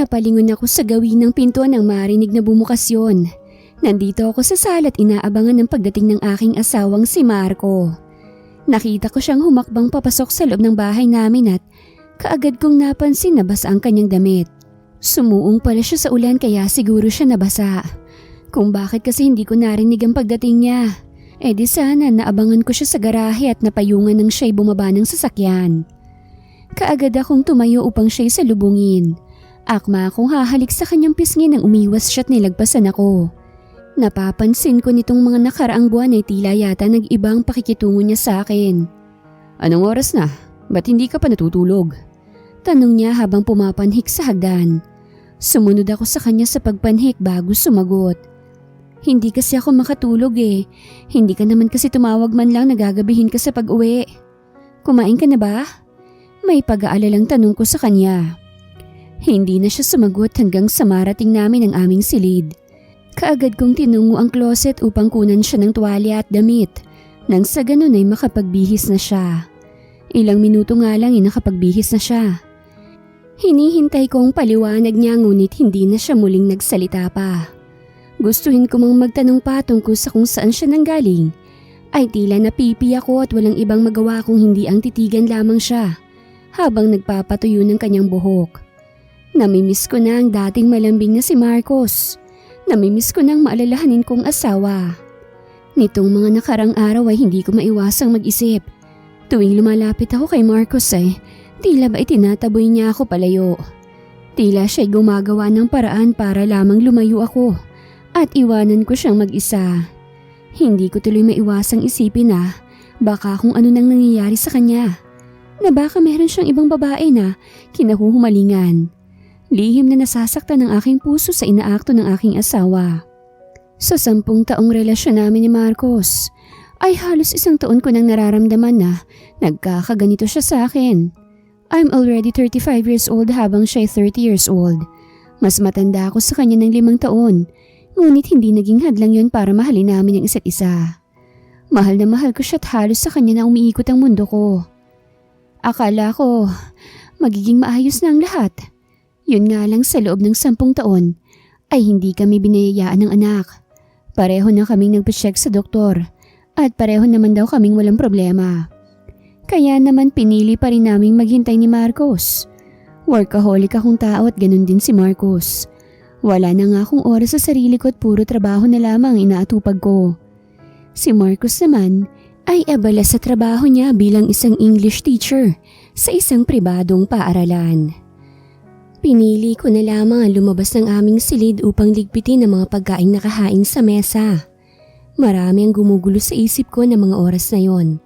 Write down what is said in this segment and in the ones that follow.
Napalingon ako sa gawin ng pinto nang marinig na bumukas yun. Nandito ako sa sala at inaabangan ng pagdating ng aking asawang si Marco. Nakita ko siyang humakbang papasok sa loob ng bahay namin at kaagad kong napansin na basa ang kanyang damit. Sumuong pala siya sa ulan kaya siguro siya nabasa. Kung bakit kasi hindi ko narinig ang pagdating niya. Di sana naabangan ko siya sa garahe at napayungan nang siya'y bumaba ng sasakyan. Kaagad akong tumayo upang siya'y salubungin. Akma akong hahalik sa kanyang pisngi nang umiwas siya at nilagpasan ako. Napapansin ko nitong mga nakaraang buwan ay tila yata nag-ibang pakikitungo niya sa akin. "Anong oras na? Ba't hindi ka pa natutulog?" Tanong niya habang pumapanhik sa hagdan. Sumunod ako sa kanya sa pagpanhik bago sumagot. "Hindi kasi ako makatulog eh. Hindi ka naman kasi tumawag man lang nagagabihin ka sa pag-uwi. Kumain ka na ba?" May pag-aalalang tanong ko sa kanya. Hindi na siya sumagot hanggang sa marating namin ang aming silid. Kaagad kong tinungo ang closet upang kunan siya ng tuwalya at damit. Nang sa ganun ay makapagbihis na siya. Ilang minuto nga lang ay nakapagbihis na siya. Hinihintay kong paliwanag niya ngunit hindi na siya muling nagsalita pa. Gustuhin ko mang magtanong pa tungkol sa kung saan siya nanggaling. Ay tila napipi ako at walang ibang magawa kung hindi ang titigan lamang siya habang nagpapatuyo ng kanyang buhok. Namimiss ko na ang dating malambing na si Marcos. Namimiss ko nang maalalahanin kong asawa. Nitong mga nakarang araw ay hindi ko maiwasang mag-isip. Tuwing lumalapit ako kay Marcos ay tila ba itinataboy niya ako palayo. Tila siya'y gumagawa ng paraan para lamang lumayo ako at iwanan ko siyang mag-isa. Hindi ko tuloy maiwasang isipin na baka kung ano nang nangyayari sa kanya. Na baka meron siyang ibang babae na kinahuhumalingan. Lihim na nasasaktan ang aking puso sa inaakto ng aking asawa. Sa 10 taong relasyon namin ni Marcos, ay halos 1 taon ko nang nararamdaman na nagkakaganito siya sa akin. I'm already 35 years old habang siya'y 30 years old. Mas matanda ako sa kanya ng 5 taon, ngunit hindi naging hadlang yon para mahalin namin ang isa't isa. Mahal na mahal ko siya at halos sa kanya na umiikot ang mundo ko. Akala ko magiging maayos na ang lahat. Yun nga lang sa loob ng 10 taon ay hindi kami binayayaan ng anak. Pareho na kaming nagpa-check sa doktor at pareho naman daw kaming walang problema. Kaya naman pinili pa rin naming maghintay ni Marcos. Workaholic akong tao at ganun din si Marcos. Wala na nga akong oras sa sarili ko at puro trabaho na lamang inaatupag ko. Si Marcos naman ay abala sa trabaho niya bilang isang English teacher sa isang pribadong paaralan. Pinili ko na lamang ang lumabas ng aming silid upang ligpitin ang mga pagkaing nakahain sa mesa. Marami ang gumugulo sa isip ko ng mga oras na yon.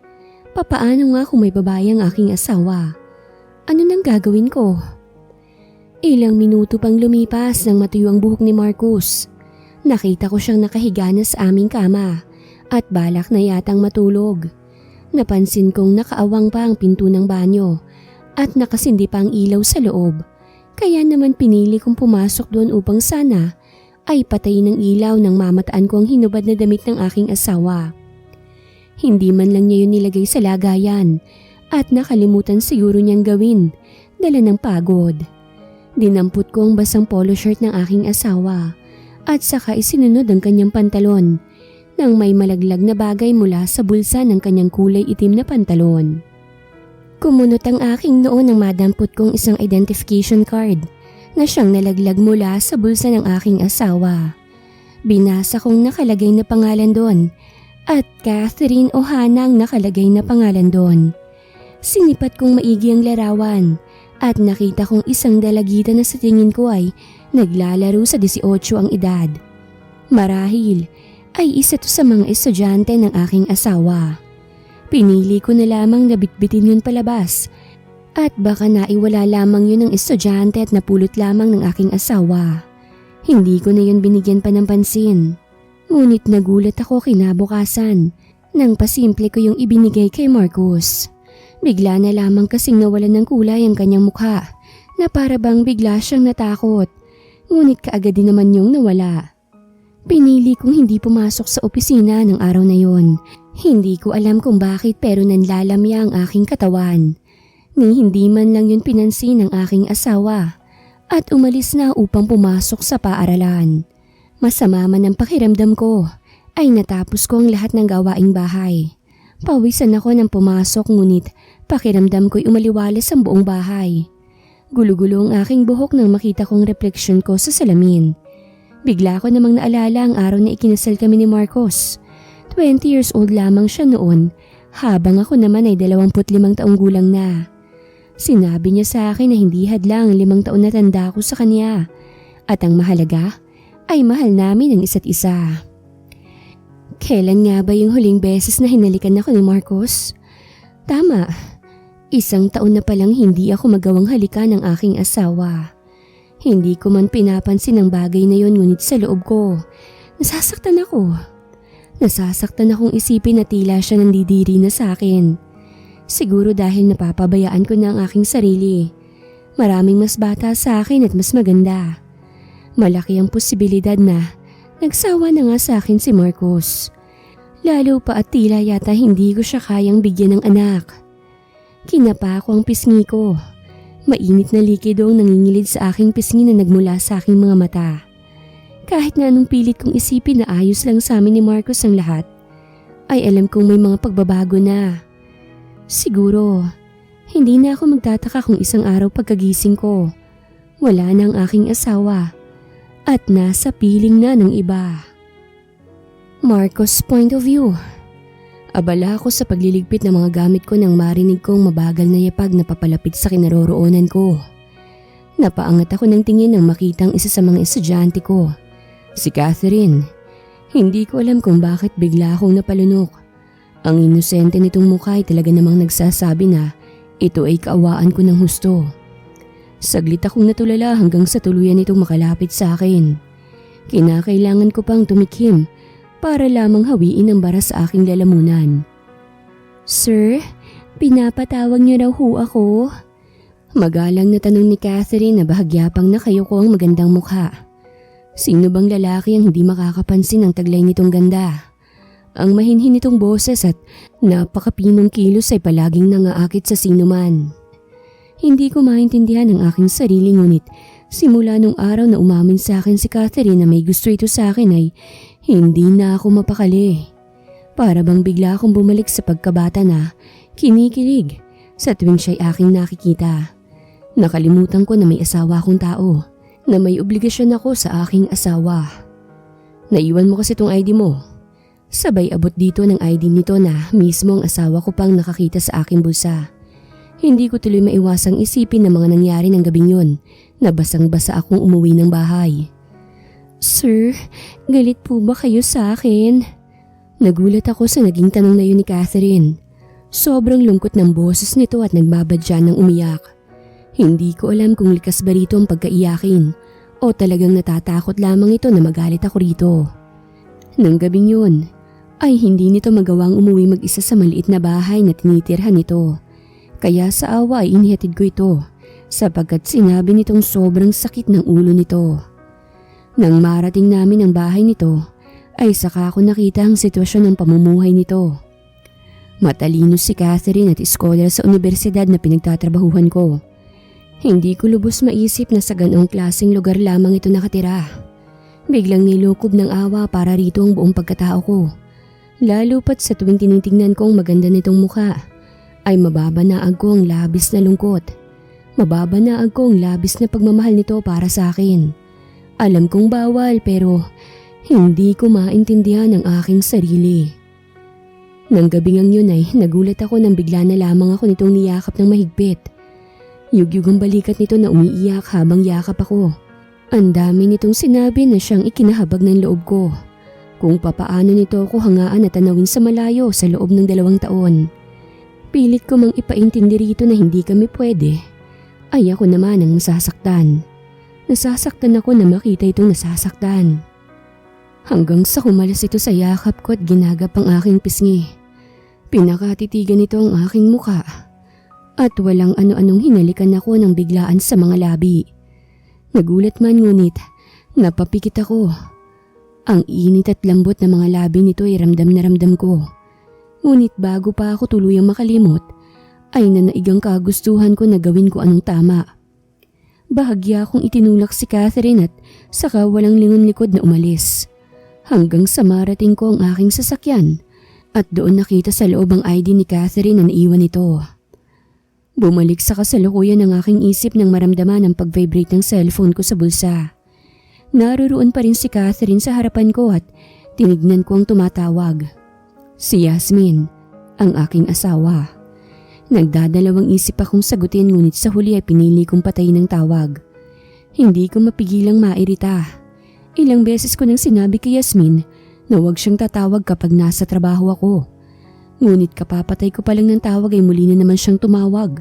Papaano nga kung may babae ang aking asawa? Ano nang gagawin ko? Ilang minuto pang lumipas nang matuyo ang buhok ni Marcos. Nakita ko siyang nakahiga na sa aming kama at balak na yatang matulog. Napansin kong nakaawang pa ang pinto ng banyo at nakasindi pa ang ilaw sa loob. Kaya naman pinili kong pumasok doon upang sana ay patayin ng ilaw nang mamataan ko ang hinubad na damit ng aking asawa. Hindi man lang niya yun nilagay sa lagayan at nakalimutan siguro niyang gawin, dala ng pagod. Dinampot ko ang basang polo shirt ng aking asawa at saka isinunod ang kanyang pantalon nang may malaglag na bagay mula sa bulsa ng kanyang kulay itim na pantalon. Kumunot ang aking noo nang madampot kong isang identification card na siyang nalaglag mula sa bulsa ng aking asawa. Binasa kong nakalagay na pangalan doon at Catherine Ohana ang nakalagay na pangalan doon. Sinipat kong maigi ang larawan at nakita kong isang dalagita na sa tingin ko ay naglalaro sa 18 ang edad. Marahil ay isa to sa mga estudyante ng aking asawa. Pinili ko na lamang na bitbitin yun palabas at baka naiwala lamang yun ng estudyante at napulot lamang ng aking asawa. Hindi ko na yun binigyan pa ng pansin. Ngunit nagulat ako kinabukasan nang pasimple ko yung ibinigay kay Marcos. Bigla na lamang kasing nawalan ng kulay ang kanyang mukha na para bang bigla siyang natakot. Ngunit kaagad din naman yung nawala. Pinili kong hindi pumasok sa opisina ng araw na yon. Hindi ko alam kung bakit pero nanlalamya ang aking katawan. Ni hindi man lang yun pinansin ng aking asawa at umalis na upang pumasok sa paaralan. Masama man ang pakiramdam ko ay natapos ko ang lahat ng gawaing bahay. Pawisan ako nang pumasok ngunit pakiramdam ko'y umaliwalas ang buong bahay. Gulo-gulo ang aking buhok nang makita kong refleksyon ko sa salamin. Bigla ko namang naalala ang araw na ikinasal kami ni Marcos. 20 years old lamang siya noon habang ako naman ay 25 taong gulang na. Sinabi niya sa akin na hindi hadlang ang 5 taon na tanda ko sa kanya at ang mahalaga ay mahal namin ang isa't isa. Kailan nga ba yung huling beses na hinalikan ako ni Marcos? Tama, 1 taon na palang hindi ako magawang halikan ng aking asawa. Hindi ko man pinapansin ang bagay na yon ngunit sa loob ko, nasasaktan ako. Nasasaktan akong isipin na tila siya nandidiri na sa akin. Siguro dahil napapabayaan ko na ang aking sarili. Maraming mas bata sa akin at mas maganda. Malaki ang posibilidad na nagsawa na nga sa akin si Marcos. Lalo pa at tila yata hindi ko siya kayang bigyan ng anak. Kinapa ko ang pisngi ko. Mainit na likido ang nangingilid sa aking pisngi na nagmula sa aking mga mata. Kahit na anong pilit kong isipin na ayos lang sa amin ni Marcos ang lahat, ay alam kong may mga pagbabago na. Siguro, hindi na ako magtataka kung isang araw pagkagising ko, wala na ang aking asawa at nasa piling na ng iba. Marcos' point of view. Abala ako sa pagliligpit ng mga gamit ko nang marinig kong mabagal na yapag na papalapit sa kinaroroonan ko. Napaangat ako ng tingin nang makitang isa sa mga estudyante ko, si Catherine. Hindi ko alam kung bakit bigla akong napalunok. Ang inosente nitong mukha ay talaga namang nagsasabi na ito ay kaawaan ko ng husto. Saglit akong natulala hanggang sa tuluyan itong makalapit sa akin. Kinakailangan ko pang tumikim para lamang hawiin ang bara sa aking lalamunan. Sir, pinapatawag niyo raw ho ako? Magalang na tanong ni Catherine na bahagya pang nakayo ko ang magandang mukha. Sino bang lalaki ang hindi makakapansin ng taglay nitong ganda? Ang mahinhin nitong boses at napakapinong kilos ay palaging nangaakit sa sinuman. Hindi ko maintindihan ang aking sarili ngunit simula nung araw na umamin sa akin si Catherine na may gusto ito sa akin ay hindi na ako mapakali. Para bang bigla akong bumalik sa pagkabata na kinikilig sa tuwing siya'y aking nakikita. Nakalimutan ko na may asawa akong tao, na may obligasyon ako sa aking asawa. Naiwan mo kasi tong ID mo. Sabay abot dito ng ID nito na mismo ang asawa ko pang nakakita sa aking bulsa. Hindi ko tuloy maiwasang isipin na mga nangyari ng gabing yun na basang-basa akong umuwi ng bahay. Sir, galit po ba kayo sa akin? Nagulat ako sa naging tanong na yun ni Catherine. Sobrang lungkot ng boses nito at nagbabadya ng umiyak. Hindi ko alam kung likas ba rito ang pagkaiyakin o talagang natatakot lamang ito na magalit ako rito. Nang gabing yun, ay hindi nito magawang umuwi mag-isa sa maliit na bahay na tinitirhan nito. Kaya sa awa ay inihatid ko ito sapagkat sinabi nitong sobrang sakit ng ulo nito. Nang marating namin ang bahay nito, ay saka ako nakita ang sitwasyon ng pamumuhay nito. Matalino si Catherine at scholar sa universidad na pinagtatrabahuhan ko. Hindi ko lubos maisip na sa ganoong klaseng lugar lamang ito nakatira. Biglang nilukob ng awa para rito ang buong pagkatao ko. Lalo pat sa tuwing tinitingnan ko ang maganda nitong mukha, ay mababanaag ko ang labis na lungkot. Mababanaag ko ang labis na pagmamahal nito para sa akin. Alam kong bawal pero hindi ko maintindihan ang aking sarili. Nang gabingang yun ay nagulat ako nang bigla na lamang ako nitong niyakap ng mahigpit. Yugyug ang balikat nito na umiiyak habang yakap ako. Ang dami nitong sinabi na siyang ikinahabag ng loob ko. Kung papaano nito ako hangaan at tanawin sa malayo sa loob ng 2 taon. Pilit ko mang ipaintindi rito na hindi kami pwede. Ay ako naman ang masasaktan. Nasasaktan ako na makita itong nasasaktan. Hanggang sa kumalas ito sa yakap ko at ginagap ang aking pisngi. Pinakatitigan nito ang aking muka. At walang ano-anong hinalikan ako ng biglaan sa mga labi. Nagulat man ngunit napapikit ako. Ang init at lambot na mga labi nito ay ramdam na ramdam ko. Ngunit bago pa ako tuluyang makalimot, ay nanaigang kagustuhan ko na gawin ko anong tama. Bahagya akong itinulak si Catherine at saka walang lingon likod na umalis. Hanggang sa marating ko ang aking sasakyan at doon nakita sa loob ang ID ni Catherine na naiwan nito. Bumalik sa kasalukuyan ang aking isip nang maramdaman ang pag-vibrate ng cellphone ko sa bulsa. Naroon pa rin si Catherine sa harapan ko at tinignan ko ang tumatawag. Si Yasmin, ang aking asawa. Nagdadalawang isip akong sagutin ngunit sa huli ay pinili kong patayin ang tawag. Hindi ko mapigilang mairita. Ilang beses ko nang sinabi kay Yasmin na huwag siyang tatawag kapag nasa trabaho ako. Ngunit kapapatay ko pa lang ng tawag ay muli na naman siyang tumawag.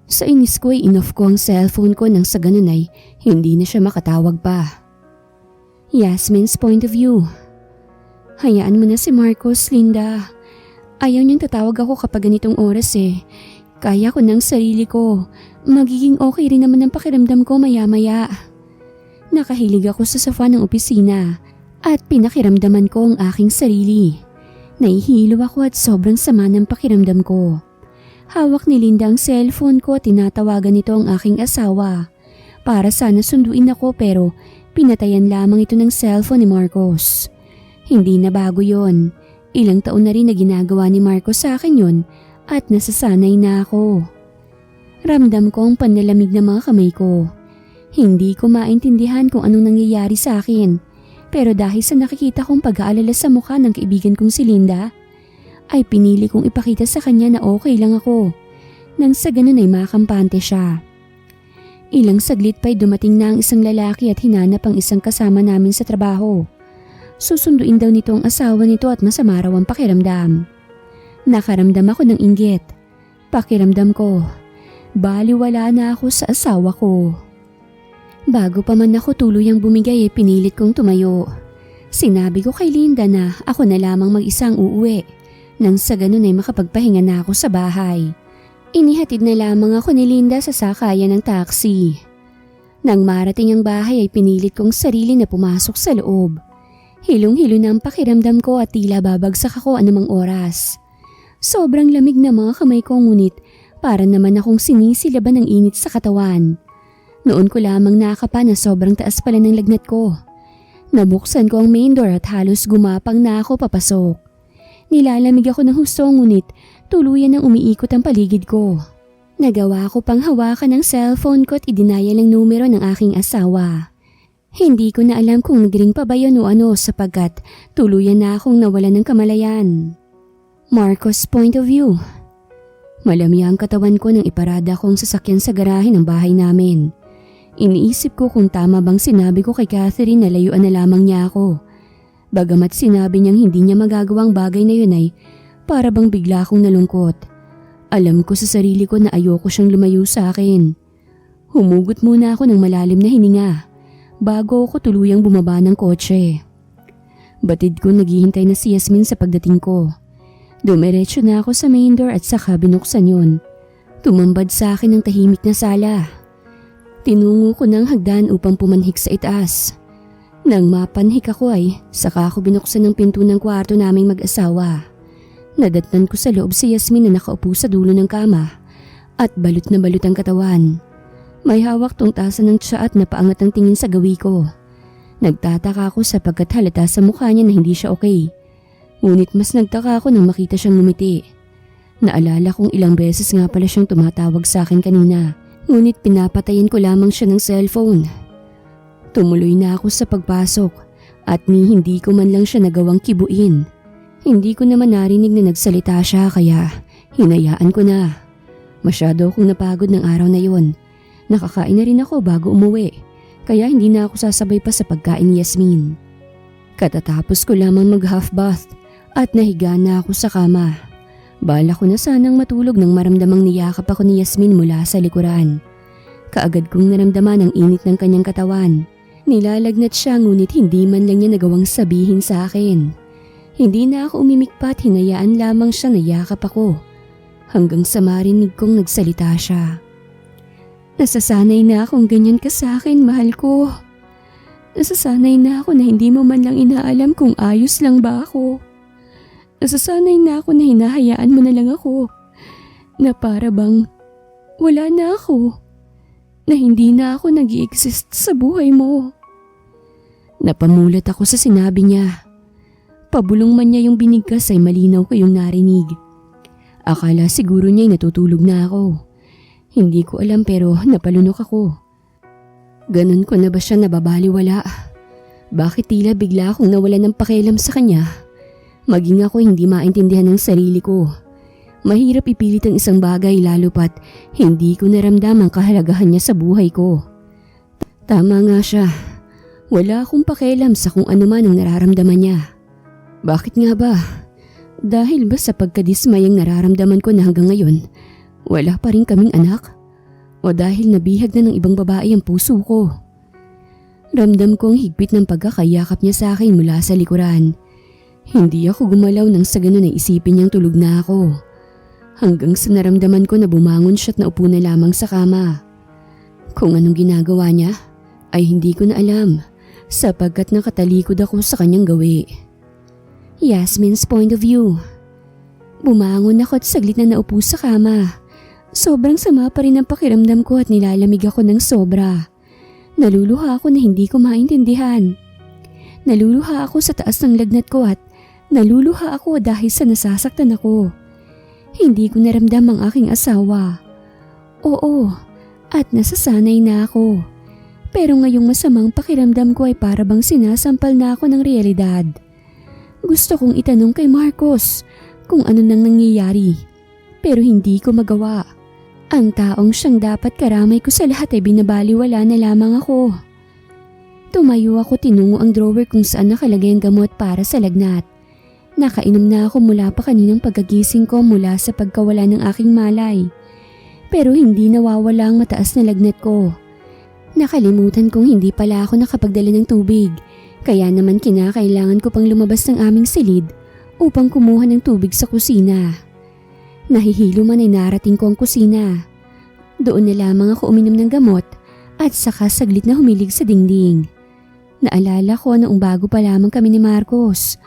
Sa inis ko ay in-off ko ang cellphone ko nang sa ganun ay hindi na siya makatawag pa. Yasmin's point of view. Hayaan mo na si Marcos, Linda. Ayaw niyang tatawag ako kapag ganitong oras eh. Kaya ko ng sarili ko. Magiging okay rin naman ang pakiramdam ko maya-maya. Nakahilig ako sa sofa ng opisina at pinakiramdaman ko ang aking sarili. Nahihilo ako at sobrang sama ng pakiramdam ko. Hawak ni Linda ang cellphone ko at tinatawagan nito ang aking asawa. Para sana sunduin ako pero pinatayan lamang ito ng cellphone ni Marcos. Hindi na bago yon. Ilang taon na rin na ginagawa ni Marcos sa akin yon at nasasanay na ako. Ramdam ko ang panlalamig ng mga kamay ko. Hindi ko maintindihan kung anong nangyayari sa akin. Pero dahil sa nakikita kong pag-aalala sa mukha ng kaibigan kong si Linda, ay pinili kong ipakita sa kanya na okay lang ako. Nang sa ganun ay makampante siya. Ilang saglit pa'y dumating na ang isang lalaki at hinanap ang isang kasama namin sa trabaho. Susunduin daw nito ang asawa nito at masama raw ang pakiramdam. Nakaramdam ako ng inggit. Pakiramdam ko, baliwala na ako sa asawa ko. Bago pa man ako tuluyang bumigay ay pinilit kong tumayo. Sinabi ko kay Linda na ako na lamang mag-isang uuwi. Nang sa ganun ay makapagpahinga na ako sa bahay. Inihatid na lamang ako ni Linda sa sakayan ng taxi. Nang marating ang bahay ay pinilit kong sarili na pumasok sa loob. Hilong-hilo na ang pakiramdam ko at tila babagsak ako anumang oras. Sobrang lamig na mga kamay ko ngunit para naman akong sinisilaban ng init sa katawan. Noon ko lamang nakapa na sobrang taas pala ng lagnat ko. Nabuksan ko ang main door at halos gumapang na ako papasok. Nilalamig ako ng husto ngunit tuluyan nang umiikot ang paligid ko. Nagawa ko pang hawakan ng cellphone ko at idinaya lang numero ng aking asawa. Hindi ko na alam kung nagring pa ba yun o ano sapagkat tuluyan na akong nawalan ng kamalayan. Marcos' point of view. Malamya ang katawan ko nang iparada kong sasakyan sa garahe ng bahay namin. Iniisip ko kung tama bang sinabi ko kay Catherine na layuan na lamang niya ako. Bagamat sinabi niyang hindi niya magagawang bagay na yun ay para bang bigla akong nalungkot. Alam ko sa sarili ko na ayoko siyang lumayo sa akin. Humugot muna ako ng malalim na hininga bago ako tuluyang bumaba ng kotse. Batid ko naghihintay na si Yasmin sa pagdating ko. Dumiretso na ako sa main door at saka binuksan yun. Tumambad sa akin ang tahimik na sala. Tinungo ko ng hagdan upang pumanhik sa itaas. Nang mapanhik ako ay saka ako binuksan ng pinto ng kwarto naming mag-asawa. Nadatnan ko sa loob si Yasmin na nakaupo sa dulo ng kama at balot na balot ang katawan. May hawak tungtasan ng tsa at napaangat ang tingin sa gawi ko. Nagtataka ako sapagkat halata sa mukha niya na hindi siya okay. Ngunit mas nagtaka ako nang makita siyang ngumiti. Naalala kong ilang beses nga pala siyang tumatawag sa akin kanina. Ngunit pinapatayin ko lamang siya ng cellphone. Tumuloy na ako sa pagpasok at hindi ko man lang siya nagawang kibuin. Hindi ko naman narinig na nagsalita siya kaya hinayaan ko na. Masyado akong napagod ng araw na yon. Nakakain na rin ako bago umuwi, kaya hindi na ako sasabay pa sa pagkain ni Yasmin. Katatapos ko lamang mag-half bath at nahiga na ako sa kama. Bala ko na sanang matulog nang maramdamang niyakap ako ni Yasmin mula sa likuran. Kaagad kong naramdaman ang init ng kanyang katawan. Nilalagnat siya ngunit hindi man lang niya nagawang sabihin sa akin. Hindi na ako umimik pa at hinayaan lamang siya na yakap ako. Hanggang sa marinig kong nagsalita siya. Nasasanay na akong ganyan ka sa akin, mahal ko. Nasasanay na ako na hindi mo man lang inaalam kung ayos lang ba ako. Nasasanay na ako na hinahayaan mo na lang ako. Na para bang wala na ako. na hindi na ako nag-i-exist sa buhay mo. Napamulat ako sa sinabi niya. Pabulong man niya yung binigkas ay malinaw ko yung narinig. Akala siguro niya'y natutulog na ako. Hindi ko alam pero napalunok ako. Ganon ko na ba siya nababaliwala? Bakit tila bigla akong nawala ng pakialam sa kanya? Maging ako hindi maintindihan ng sarili ko. Mahirap ipilit ang isang bagay lalo pat hindi ko naramdam ang kahalagahan niya sa buhay ko. Tama nga siya. Wala akong pakialam sa kung ano man ang nararamdaman niya. Bakit nga ba? Dahil ba sa pagkadismayang nararamdaman ko na hanggang ngayon, wala pa rin kaming anak? O dahil nabihag na ng ibang babae ang puso ko? Ramdam kong higpit ng pagkakayakap niya sa akin mula sa likuran. Hindi ako gumalaw nang sa ganun ay isipin niyang tulog na ako. Hanggang sa naramdaman ko na bumangon siya at naupo na lamang sa kama. Kung anong ginagawa niya ay hindi ko na alam sapagkat nakatalikod ako sa kanyang gawi. Yasmin's point of view. Bumangon ako at saglit na naupo sa kama. Sobrang sama pa rin ang pakiramdam ko at nilalamig ako ng sobra. Naluluha ako na hindi ko maintindihan. Naluluha ako sa taas ng lagnat ko at naluluha ako dahil sa nasasaktan ako. Hindi ko naramdam ang aking asawa. Oo, at nasasanay na ako. Pero ngayong masamang pakiramdam ko ay para bang sinasampal na ako ng realidad. Gusto kong itanong kay Marcos kung ano nang nangyayari, pero hindi ko magawa. Ang taong siyang dapat karamay ko sa lahat ay binabaliwala na lamang ako. Tumayo ako, tinungo ang drawer kung saan nakalagay ang gamot para sa lagnat. Nakainom na ako mula pa kaninang pagkagising ko mula sa pagkawala ng aking malay. Pero hindi nawawala ang mataas na lagnat ko. Nakalimutan kong hindi pala ako nakapagdala ng tubig. Kaya naman kinakailangan ko pang lumabas ng aming silid upang kumuha ng tubig sa kusina. Nahihilo man ay narating ko ang kusina. Doon na lamang ako uminom ng gamot at saka saglit na humilig sa dingding. Naalala ko noong bago pa lamang kami ni Marcos.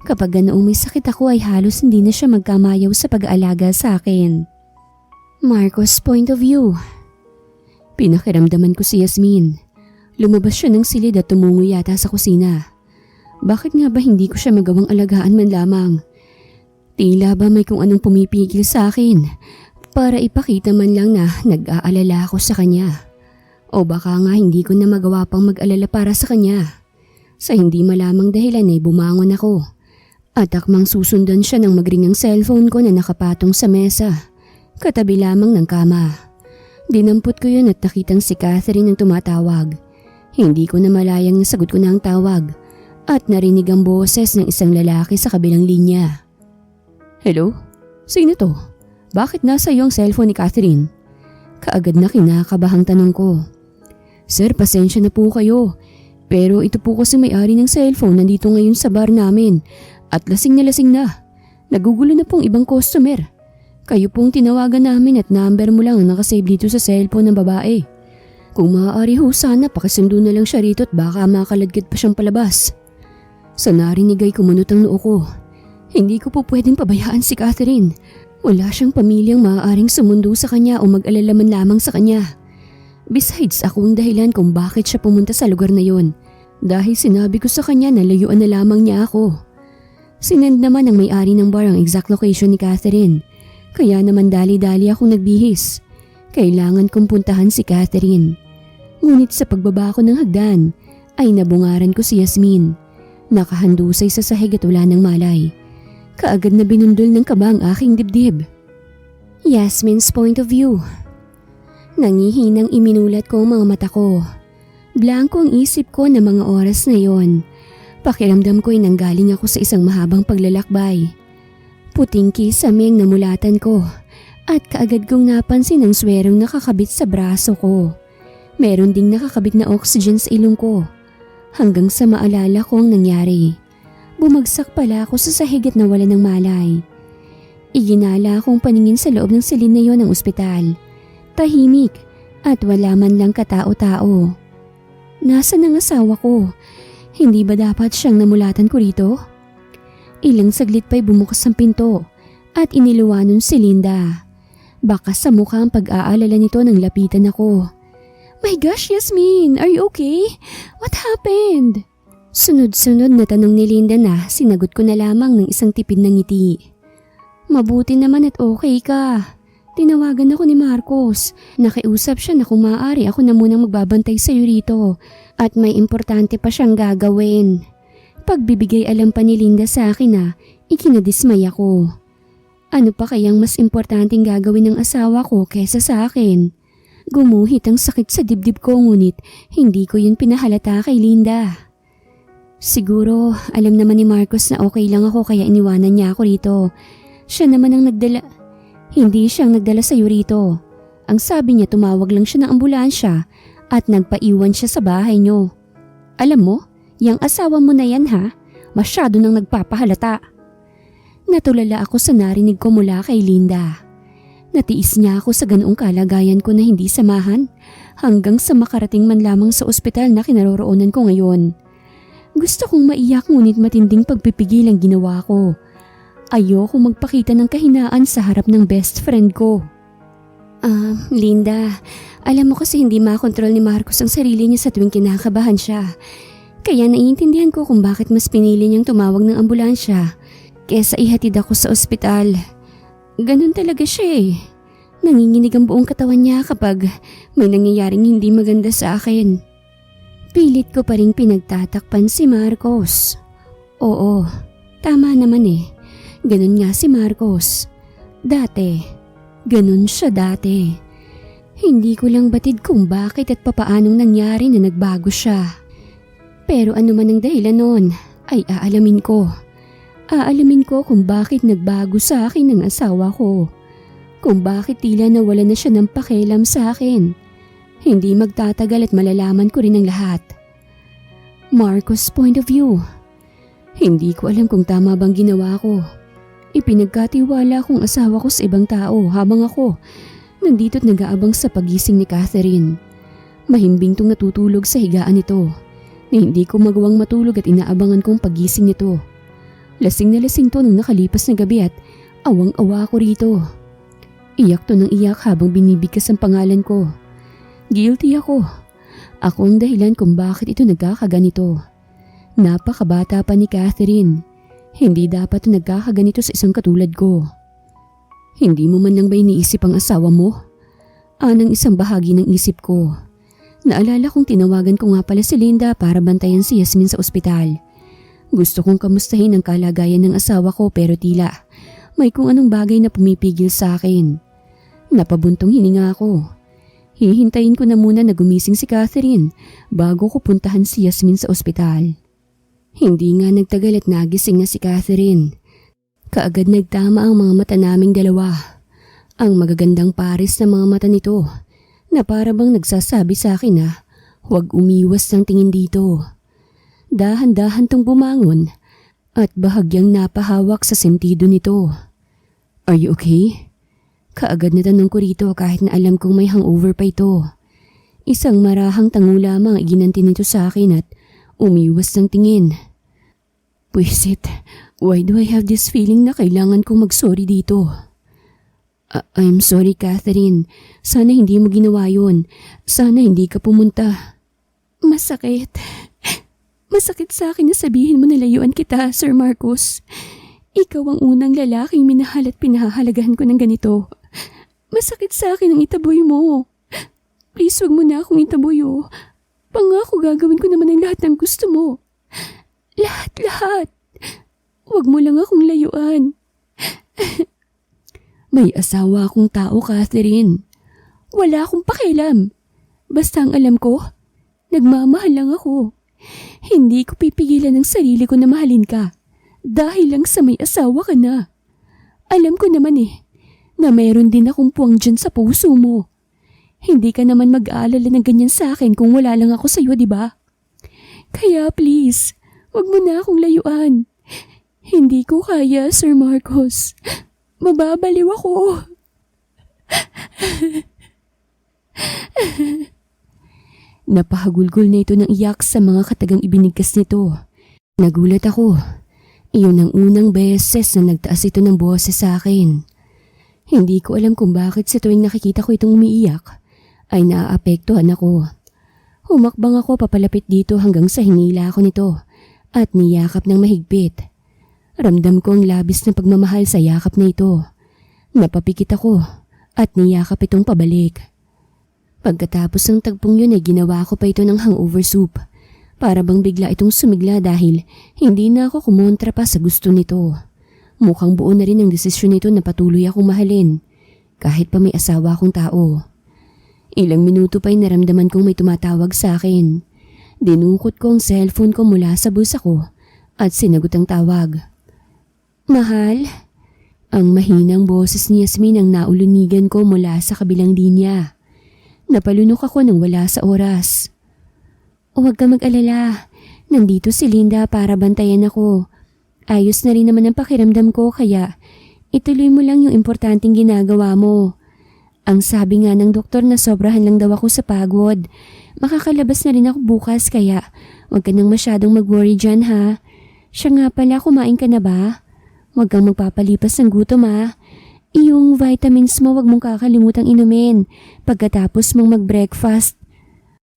Kapag ganoong may sakit ako ay halos hindi na siya magkamayaw sa pag-aalaga sa akin. Marcos' point of view. Pinakiramdaman ko si Yasmin. Lumabas siya ng silid at tumungo yata sa kusina. Bakit nga ba hindi ko siya magawang alagaan man lamang? Tila ba may kung anong pumipigil sa akin para ipakita man lang na nag-aalala ako sa kanya. O baka nga hindi ko na magawa pang mag-alala para sa kanya. Sa hindi malamang dahilan ay bumangon ako. At akmang susundan siya nang magring ang cellphone ko na nakapatong sa mesa. Katabi lamang ng kama. Dinampot ko yun at nakitang si Catherine ang tumatawag. Hindi ko na malayang nasagot ko na ang tawag at narinig ang boses ng isang lalaki sa kabilang linya. Hello? Sino to? Bakit nasa iyo ang cellphone ni Catherine? Kaagad na kinakabahang tanong ko. Sir, pasensya na po kayo. Pero ito po kasi may-ari ng cellphone nandito ngayon sa bar namin at lasing na. Nagugulo na pong ibang customer. Kayo pong tinawagan namin at number mo lang ang nakasave dito sa cellphone ng babae. Kung maaari ho sana pakisundo na lang siya rito at baka makaladkad pa siyang palabas. Sa narinig ay kumunot ang noo ko. Hindi ko po pwedeng pabayaan si Catherine. Wala siyang pamilyang maaaring sumundo sa kanya o mag-alala man lamang sa kanya. Besides, ako ang dahilan kung bakit siya pumunta sa lugar na yon. Dahil sinabi ko sa kanya na layuan na lamang niya ako. Sinend naman ng may-ari ng bar ang exact location ni Catherine. Kaya naman dali-dali akong nagbihis. Kailangan kong puntahan si Catherine. Ngunit sa pagbaba ko ng hagdan ay nabungaran ko si Yasmin. Nakahandusay sa sahig at wala ng malay. Kaagad na binundol ng kaba ang aking dibdib. Yasmin's point of view. Nangihinang iminulat ko ang mga mata ko. Blanko ang isip ko na mga oras na yon. Pakiramdam ko ay nanggaling ako sa isang mahabang paglalakbay. Puting kisame ang namulatan ko at kaagad kong napansin ang swerong nakakabit sa braso ko. Meron ding nakakabit na oxygen sa ilong ko. Hanggang sa maalala ko ang nangyari. Bumagsak pala ako sa sahig at nawala ng malay. Iginala akong paningin sa loob ng silid na yon ng ospital. Tahimik at wala man lang katao-tao. Nasaan ang asawa ko? Hindi ba dapat siyang namulatan ko rito? Ilang saglit pa'y bumukas ang pinto at iniluwanon si Linda. Baka sa mukha ang pag-aalala nito nang lapitan ako. My gosh, Yasmin, are you okay? What happened? Sunod-sunod na tanong ni Linda na sinagot ko na lamang ng isang tipid na ngiti. Mabuti naman at okay ka. Tinawagan ako ni Marcos. Nakiusap siya na kung maaari ako na munang magbabantay sa'yo rito at may importante pa siyang gagawin. Pagbibigay alam pa ni Linda sa akin na ikinadismay ako. Ano pa kayang mas importanteng gagawin ng asawa ko kesa sa akin? Gumuhit ang sakit sa dibdib ko ngunit hindi ko yun pinahalata kay Linda. Siguro alam naman ni Marcos na okay lang ako kaya iniwanan niya ako rito. Siya naman ang nagdala. Hindi siyang nagdala sa'yo rito. Ang sabi niya tumawag lang siya ng ambulansya at nagpaiwan siya sa bahay niyo. Alam mo, yang asawa mo na yan ha, masyado nang nagpapahalata. Natulala ako sa narinig ko mula kay Linda. Natiis niya ako sa ganoong kalagayan ko na hindi samahan hanggang sa makarating man lamang sa ospital na kinaroroonan ko ngayon. Gusto kong maiyak ngunit matinding pagpipigil ang ginawa ko. Ayoko magpakita ng kahinaan sa harap ng best friend ko. Linda, alam mo kasi hindi makontrol ni Marcos ang sarili niya sa tuwing kinakabahan siya. Kaya naiintindihan ko kung bakit mas pinili niyang tumawag ng ambulansya kesa ihatid ako sa ospital. Ganun talaga siya eh. Nanginginig ang buong katawan niya kapag may nangyayaring hindi maganda sa akin. Pilit ko pa rin pinagtatakpan si Marcos. Oo, tama naman eh. Ganun nga si Marcos. Dati. Ganun siya dati. Hindi ko lang batid kung bakit at papaanong nangyari na nagbago siya. Pero ano man ang dahilan nun, ay aalamin ko. Aalamin ko kung bakit nagbago sa akin ang asawa ko. Kung bakit tila nawala na siya ng pakialam sa akin. Hindi magtatagal at malalaman ko rin ang lahat. Marcos' point of view. Hindi ko alam kung tama bang ginawa ko. Ipinagkatiwala kong asawa ko sa ibang tao habang ako nandito't nag-aabang sa pagising ni Catherine. Mahimbing tong natutulog sa higaan nito na hindi ko magawang matulog at inaabangan kong pagising nito. Lasing na lasing to nung nakalipas na gabi at awang-awa ko rito. Iyak to ng iyak habang binibigkas ang pangalan ko. Guilty ako. Ako ang dahilan kung bakit ito nagkakaganito. Napakabata pa ni Catherine. Hindi dapat nagkakaganito sa isang katulad ko. Hindi mo man lang ba iniisip ang asawa mo? Anang isang bahagi ng isip ko. Naalala kong tinawagan ko nga pala si Linda para bantayan si Yasmin sa ospital. Gusto kong kamustahin ang kalagayan ng asawa ko pero tila may kung anong bagay na pumipigil sa akin. Napabuntong hininga ako. Hihintayin ko na muna na gumising si Catherine bago ko puntahan si Yasmin sa ospital. Hindi nga nagtagal at nagising na si Catherine. Kaagad nagtama ang mga mata naming dalawa. Ang magagandang pares na mga mata nito na para bang nagsasabi sa akin na huwag umiwas ng tingin dito. Dahan-dahan tong bumangon at bahagyang napahawak sa sentido nito. Are you okay? Kaagad na tanong ko rito kahit na alam kong may hangover pa ito. Isang marahang tango lamang iginanti nito sa akin at umiwas ng tingin. Pwisit, why do I have this feeling na kailangan kong mag-sorry dito? I'm sorry, Catherine. Sana hindi mo ginawa yun. Sana hindi ka pumunta. Masakit. Masakit sa akin na sabihin mo na layuan kita, Sir Marcos. Ikaw ang unang lalaking minahal at pinahahalagahan ko ng ganito. Masakit sa akin ang itaboy mo. Please, wag mo na akong itaboy. Pangako gagawin ko naman ang lahat ng gusto mo. Lahat. Huwag mo lang akong layuan. May asawa akong tao, Catherine. Wala akong pakialam. Basta ang alam ko, nagmamahal lang ako. Hindi ko pipigilan ang sarili ko na mahalin ka dahil lang sa may asawa ka na. Alam ko naman na mayroon din akong puwang dyan sa puso mo. Hindi ka naman mag-aalala ng ganyan sa akin kung wala lang ako sa'yo, di ba? Kaya please, wag mo na akong layuan. Hindi ko kaya, Sir Marcos. Mababaliw ako. Napahagulgol na ito ng iyak sa mga katagang ibinigkas nito. Nagulat ako. Iyon ang unang beses na nagtaas ito ng boses sa akin. Hindi ko alam kung bakit sa tuwing nakikita ko itong umiiyak, ay naaapektuhan ako. Humakbang ako papalapit dito hanggang sa hinila ko nito at niyakap ng mahigpit. Ramdam ko ang labis na pagmamahal sa yakap na ito. Napapikit ako at niyakap itong pabalik. Pagkatapos ng tagpong yun ay ginawa ko pa ito ng hangover soup. Para bang bigla itong sumigla dahil hindi na ako kumontra pa sa gusto nito. Mukhang buo na rin ang desisyon nito na patuloy akong mahalin kahit pa may asawa akong tao. Ilang minuto pa'y naramdaman kong may tumatawag sa akin. Dinukot ko ang cellphone ko mula sa bulsa ko at sinagot ang tawag. Mahal? Ang mahinang boses ni Yasmin ang naulunigan ko mula sa kabilang linya. Napalunok ako nang wala sa oras. Huwag ka mag-alala. Nandito si Linda para bantayan ako. Ayos na rin naman ang pakiramdam ko kaya ituloy mo lang yung importanteng ginagawa mo. Ang sabi nga ng doktor na sobrahan lang daw ako sa pagod. Makakalabas na rin ako bukas kaya huwag ka nang masyadong mag-worry dyan ha. Siya nga pala, kumain ka na ba? Huwag kang magpapalipas ng gutom ha. Yung vitamins mo wag mong kakalimutang inumin pagkatapos mong mag-breakfast.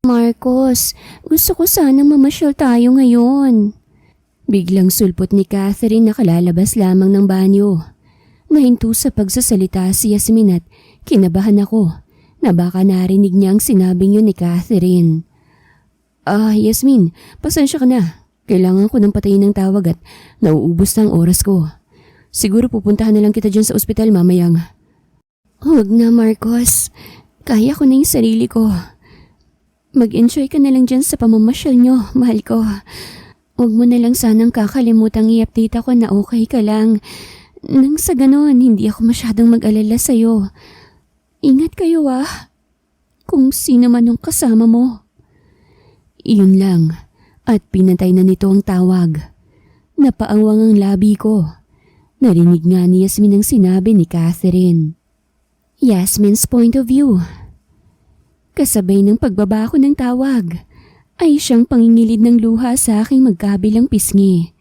Marcos, gusto ko sanang mamasyal tayo ngayon. Biglang sulpot ni Catherine na kalalabas lamang ng banyo. Nahinto sa pagsasalita si Yasmin at kinabahan ako na baka narinig niya ang sinabing yun ni Catherine. Yasmin, pasensya ka na. Kailangan ko ng patayin ng tawag at nauubos na ang oras ko. Siguro pupuntahan na lang kita dyan sa ospital mamayang. Huwag na Marcos, kaya ko na yung sarili ko. Mag-enjoy ka na lang dyan sa pamamasyal nyo, mahal ko. Huwag mo na lang sanang kakalimutang i-update ako na okay ka lang. Nang sa ganon, hindi ako masyadong mag-alala sa'yo. Ingat kayo kung sino man ang kasama mo. Iyon lang, at pinatay na nito ang tawag. Napaawang ang labi ko. Narinig nga ni Yasmin ang sinabi ni Catherine. Yasmin's point of view. Kasabay ng pagbaba ko ng tawag, ay siyang pangingilid ng luha sa aking magkabilang pisngi.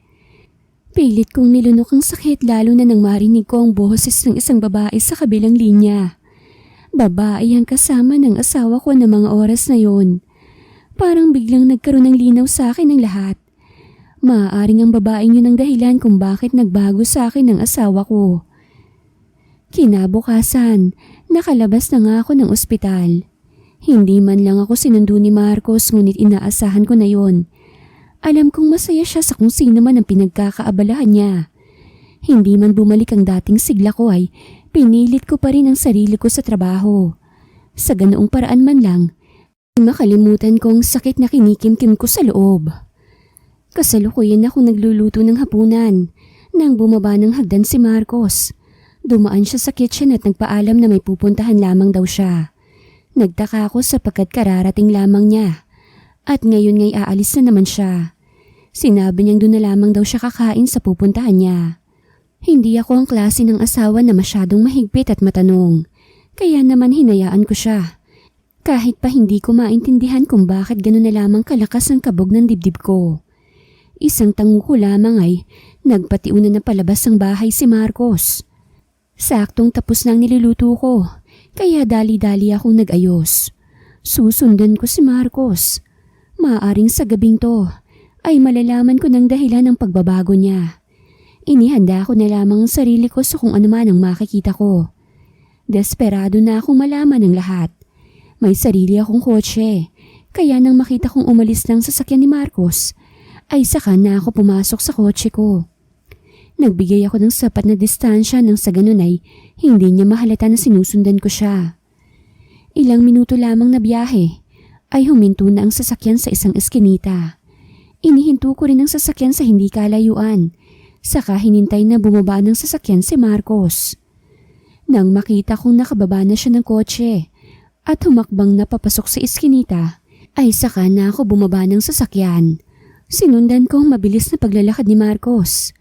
Pilit kong nilunok ang sakit lalo na nang marinig ko ang boses ng isang babae sa kabilang linya. Babae ang kasama ng asawa ko ng mga oras na yon. Parang biglang nagkaroon ng linaw sa akin ng lahat. Maaaring ang babaeng yun ang dahilan kung bakit nagbago sa akin ng asawa ko. Kinabukasan, nakalabas na nga ako ng ospital. Hindi man lang ako sinundo ni Marcos ngunit inaasahan ko na yon. Alam kong masaya siya sa kung sino man ang pinagkakaabalahan niya. Hindi man bumalik ang dating sigla ko ay pinilit ko pa rin ang sarili ko sa trabaho. Sa ganoong paraan man lang, makalimutan kong sakit na kinikimkim ko sa loob. Kasalukuyan akong nagluluto ng hapunan nang bumaba ng hagdan si Marcos. Dumaan siya sa kitchen at nagpaalam na may pupuntahan lamang daw siya. Nagtaka ako sapagkat kararating lamang niya at ngayon ngay aalis na naman siya. Sinabi niyang doon na lamang daw siya kakain sa pupuntahan niya. Hindi ako ang klase ng asawa na masyadong mahigpit at matanong, kaya naman hinayaan ko siya. Kahit pa hindi ko maintindihan kung bakit gano'n na lamang kalakas ang kabog ng dibdib ko. Isang tango ko lamang ay nagpatiuna na palabas ng bahay si Marcos. Saktong tapos nang niluluto ko, kaya dali-dali akong nag-ayos. Susundan ko si Marcos. Maaring sa gabing to ay malalaman ko ng dahilan ng pagbabago niya. Inihanda ko na lamang ang sarili ko sa kung ano man ang makikita ko. Desperado na akong malaman ang lahat. May sarili akong kotse, kaya nang makita kong umalis ng sasakyan ni Marcos, ay saka na ako pumasok sa kotse ko. Nagbigay ako ng sapat na distansya nang sa ganun ay hindi niya mahalata na sinusundan ko siya. Ilang minuto lamang na biyahe ay huminto na ang sasakyan sa isang eskinita. Inihinto ko rin ang sasakyan sa hindi kalayuan, saka hinintay na bumaba ng sasakyan si Marcos. Nang makita kong nakababa na siya ng kotse at humakbang na papasok sa eskinita, ay saka na ako bumaba ng sasakyan. Sinundan ko ang mabilis na paglalakad ni Marcos.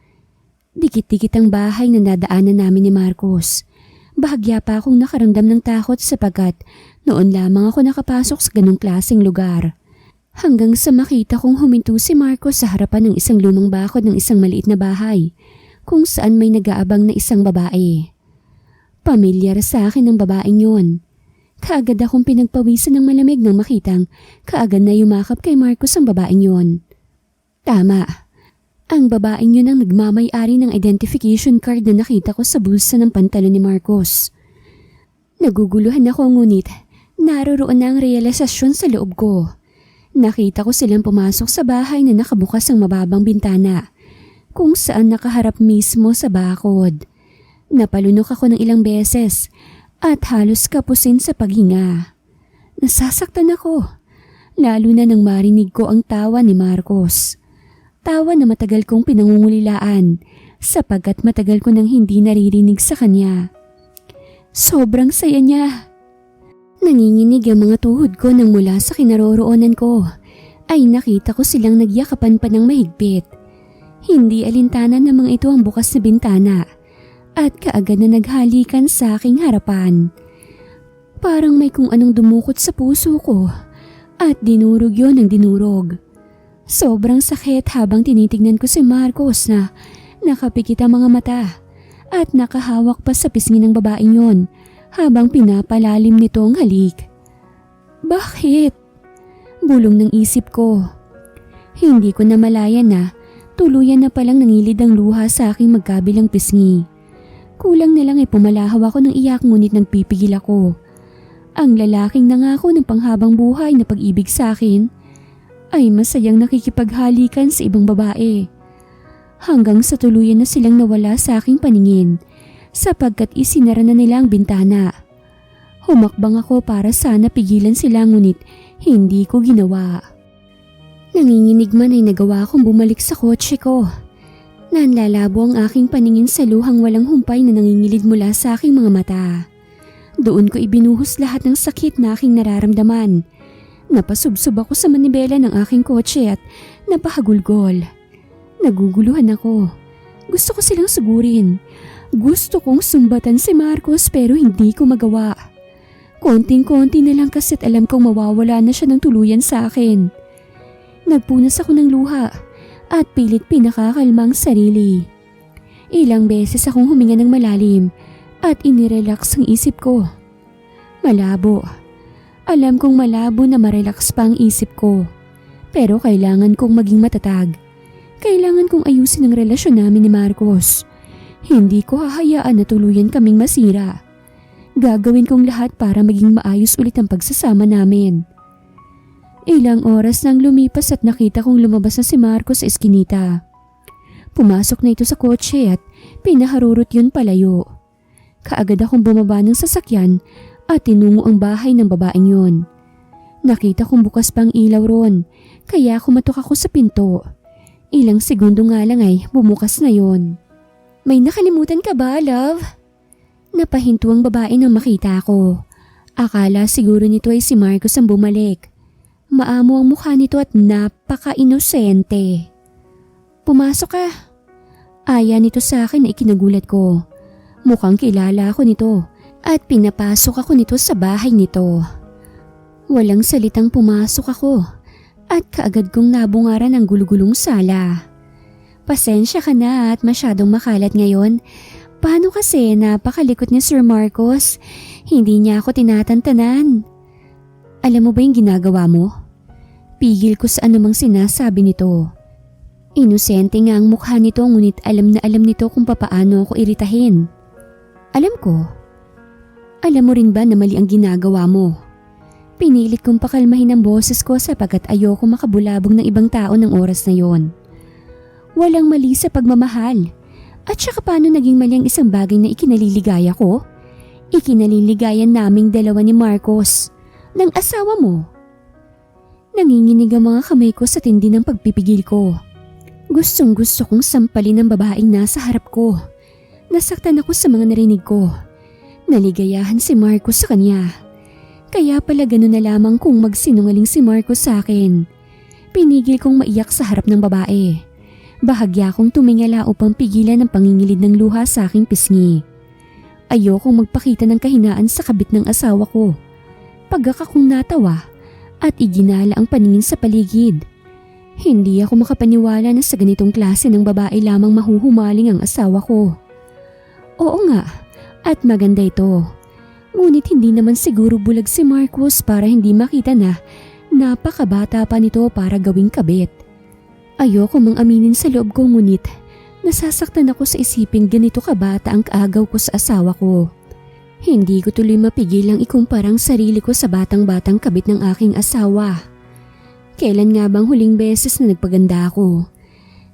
Dikit-dikit ang bahay na nadaanan namin ni Marcos. Bahagya pa akong nakaramdam ng takot sapagkat noon lamang ako nakapasok sa ganong klaseng lugar. Hanggang sa makita kong huminto si Marcos sa harapan ng isang lumang bakod ng isang maliit na bahay kung saan may nag-aabang na isang babae. Pamilyar sa akin ang babaeng yon. Kaagad akong pinagpawisan ng malamig nang makitang kaagad na yumakap kay Marcos ang babaeng yon. Tama. Ang babaeng yun ang nagmamay-ari ng identification card na nakita ko sa bulsa ng pantalon ni Marcos. Naguguluhan ako ngunit naroroon na ang realisasyon sa loob ko. Nakita ko silang pumasok sa bahay na nakabukas ang mababang bintana kung saan nakaharap mismo sa bakod. Napalunok ako ng ilang beses at halos kapusin sa paghinga. Nasasaktan ako, lalo na nang marinig ko ang tawa ni Marcos. Tawa na matagal kong pinangungulilaan sapagkat matagal ko nang hindi naririnig sa kanya. Sobrang saya niya. Nanginginig ang mga tuhod ko nang mula sa kinaroroonan ko ay nakita ko silang nagyakapan pa ng mahigpit. Hindi alintana ng mga ito ang bukas na bintana at kaagad na naghalikan sa aking harapan. Parang may kung anong dumukot sa puso ko at dinurog yon ng dinurog. Sobrang sakit habang tinitignan ko si Marcos na nakapikit ang mga mata at nakahawak pa sa pisngi ng babaeng yon habang pinapalalim nito ang halik. Bakit? Bulong ng isip ko. Hindi ko namalayan na tuluyan na palang nangilid ang luha sa aking magkabilang pisngi. Kulang na lang ay pumalahaw ako ng iyak ngunit nagpipigil ako. Ang lalaking nangako ng panghabang buhay na pag-ibig sa akin ay masayang nakikipaghalikan sa ibang babae. Hanggang sa tuluyan na silang nawala sa aking paningin sapagkat isinara na nila ang bintana. Humakbang ako para sana pigilan sila ngunit hindi ko ginawa. Nanginginig man ay nagawa akong bumalik sa kotse ko. Nanlalabo ang aking paningin sa luhang walang humpay na nangingilid mula sa aking mga mata. Doon ko ibinuhos lahat ng sakit na aking nararamdaman. Napasubsob ako sa manibela ng aking kotse at napahagulgol. Naguguluhan ako. Gusto ko silang sugurin. Gusto kong sumbatan si Marcos pero hindi ko magawa. Konting-konti na lang kasit alam kong mawawala na siya ng tuluyan sa akin. Nagpunas ako ng luha at pilit pinakakalma ang sarili. Ilang beses akong huminga ng malalim at inirelax ang isip ko. Malabo. Alam kong malabo na marelax pa ang isip ko. Pero kailangan kong maging matatag. Kailangan kong ayusin ang relasyon namin ni Marcos. Hindi ko hahayaan na tuluyan kaming masira. Gagawin kong lahat para maging maayos ulit ang pagsasama namin. Ilang oras nang lumipas at nakita kong lumabas na si Marcos sa eskinita. Pumasok na ito sa kotse at pinaharurot yun palayo. Kaagad akong bumaba ng sasakyan at tinungo ang bahay ng babaeng yon. Nakita kong bukas pang ilaw ron, kaya kumatok ako sa pinto. Ilang segundo nga lang ay bumukas na yon. May nakalimutan ka ba, love? Napahinto ang babae nang makita ko. Akala siguro nito ay si Marcos ang bumalik. Maamo ang mukha nito at napaka-inosente. Pumasok ka. Aya nito sa akin na ikinagulat ko. Mukhang kilala ako nito. At pinapasok ako nito sa bahay nito. Walang salitang pumasok ako at kaagad kong nabungaran ang gulugulong sala. Pasensya ka na at masyadong makalat ngayon. Paano kasi napakalikot ni Sir Marcos? Hindi niya ako tinatantanan. Alam mo ba yung ginagawa mo? Pigil ko sa anumang sinasabi nito. Inosente nga ang mukha nito ngunit alam na alam nito kung papaano ako iritahin. Alam ko. Alam mo rin ba na mali ang ginagawa mo? Pinilit kong pakalmahin ang boses ko sapagkat ayoko makabulabog ng ibang tao ng oras na yon. Walang mali sa pagmamahal. At saka paano naging mali ang isang bagay na ikinaliligaya ko? Ikinaliligayan naming dalawa ni Marcos, ng asawa mo. Nanginginig ang mga kamay ko sa tindi ng pagpipigil ko. Gustong gusto kong sampalin ang babaeng nasa harap ko. Nasaktan ako sa mga narinig ko. Naligayahan si Marcos sa kanya. Kaya pala gano'n na lamang kung magsinungaling si Marcos sa akin. Pinigil kong maiyak sa harap ng babae. Bahagya kong tumingala upang pigilan ang pangingilid ng luha sa aking pisngi. Ayokong magpakita ng kahinaan sa kabit ng asawa ko. Pagka kong natawa at iginala ang paningin sa paligid. Hindi ako makapaniwala na sa ganitong klase ng babae lamang mahuhumaling ang asawa ko. Oo nga. At maganda ito. Ngunit hindi naman siguro bulag si Marcos para hindi makita na napakabata pa nito para gawing kabit. Ayoko mang aminin sa loob ko, ngunit nasasaktan ako sa isipin ganito kabata ang kaagaw ko sa asawa ko. Hindi ko tuloy mapigilang ikumpara ang sarili ko sa batang-batang kabit ng aking asawa. Kailan nga bang huling beses na nagpaganda ako?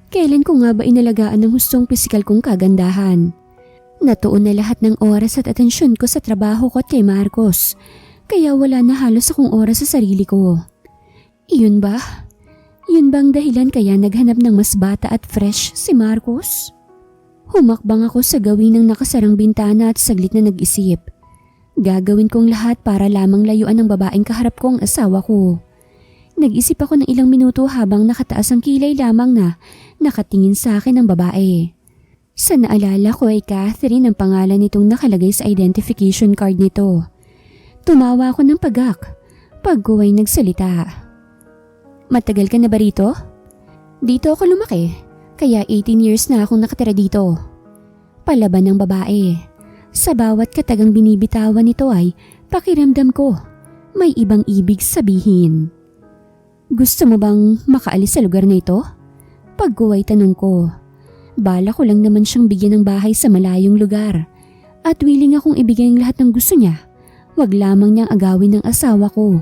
Kailan ko nga ba inalagaan ng hustong pisikal kong kagandahan? Natuon na lahat ng oras at atensyon ko sa trabaho ko at kay Marcos, kaya wala na halos akong oras sa sarili ko. Iyon ba? Yun bang dahilan kaya naghanap ng mas bata at fresh si Marcos? Humakbang ako sa gawin ng nakasarang bintana at saglit na nag-isip. Gagawin kong lahat para lamang layuan ng babaeng kaharap ko ang asawa ko. Nag-isip ako ng ilang minuto habang nakataas ang kilay lamang na nakatingin sa akin ang babae. Sa naalala ko ay Catherine ang pangalan nitong nakalagay sa identification card nito. Tumawa ako ng pagak pag ko ay nagsalita. Matagal ka na ba rito? Dito ako lumaki, kaya 18 years na akong nakatira dito. Palaban ng babae. Sa bawat katagang binibitawan nito ay pakiramdam ko may ibang ibig sabihin. Gusto mo bang makaalis sa lugar na ito? Pag ko ay tanong ko. Bala ko lang naman siyang bigyan ng bahay sa malayong lugar at willing akong ibigay ang lahat ng gusto niya. Wag lamang niyang agawin ng asawa ko.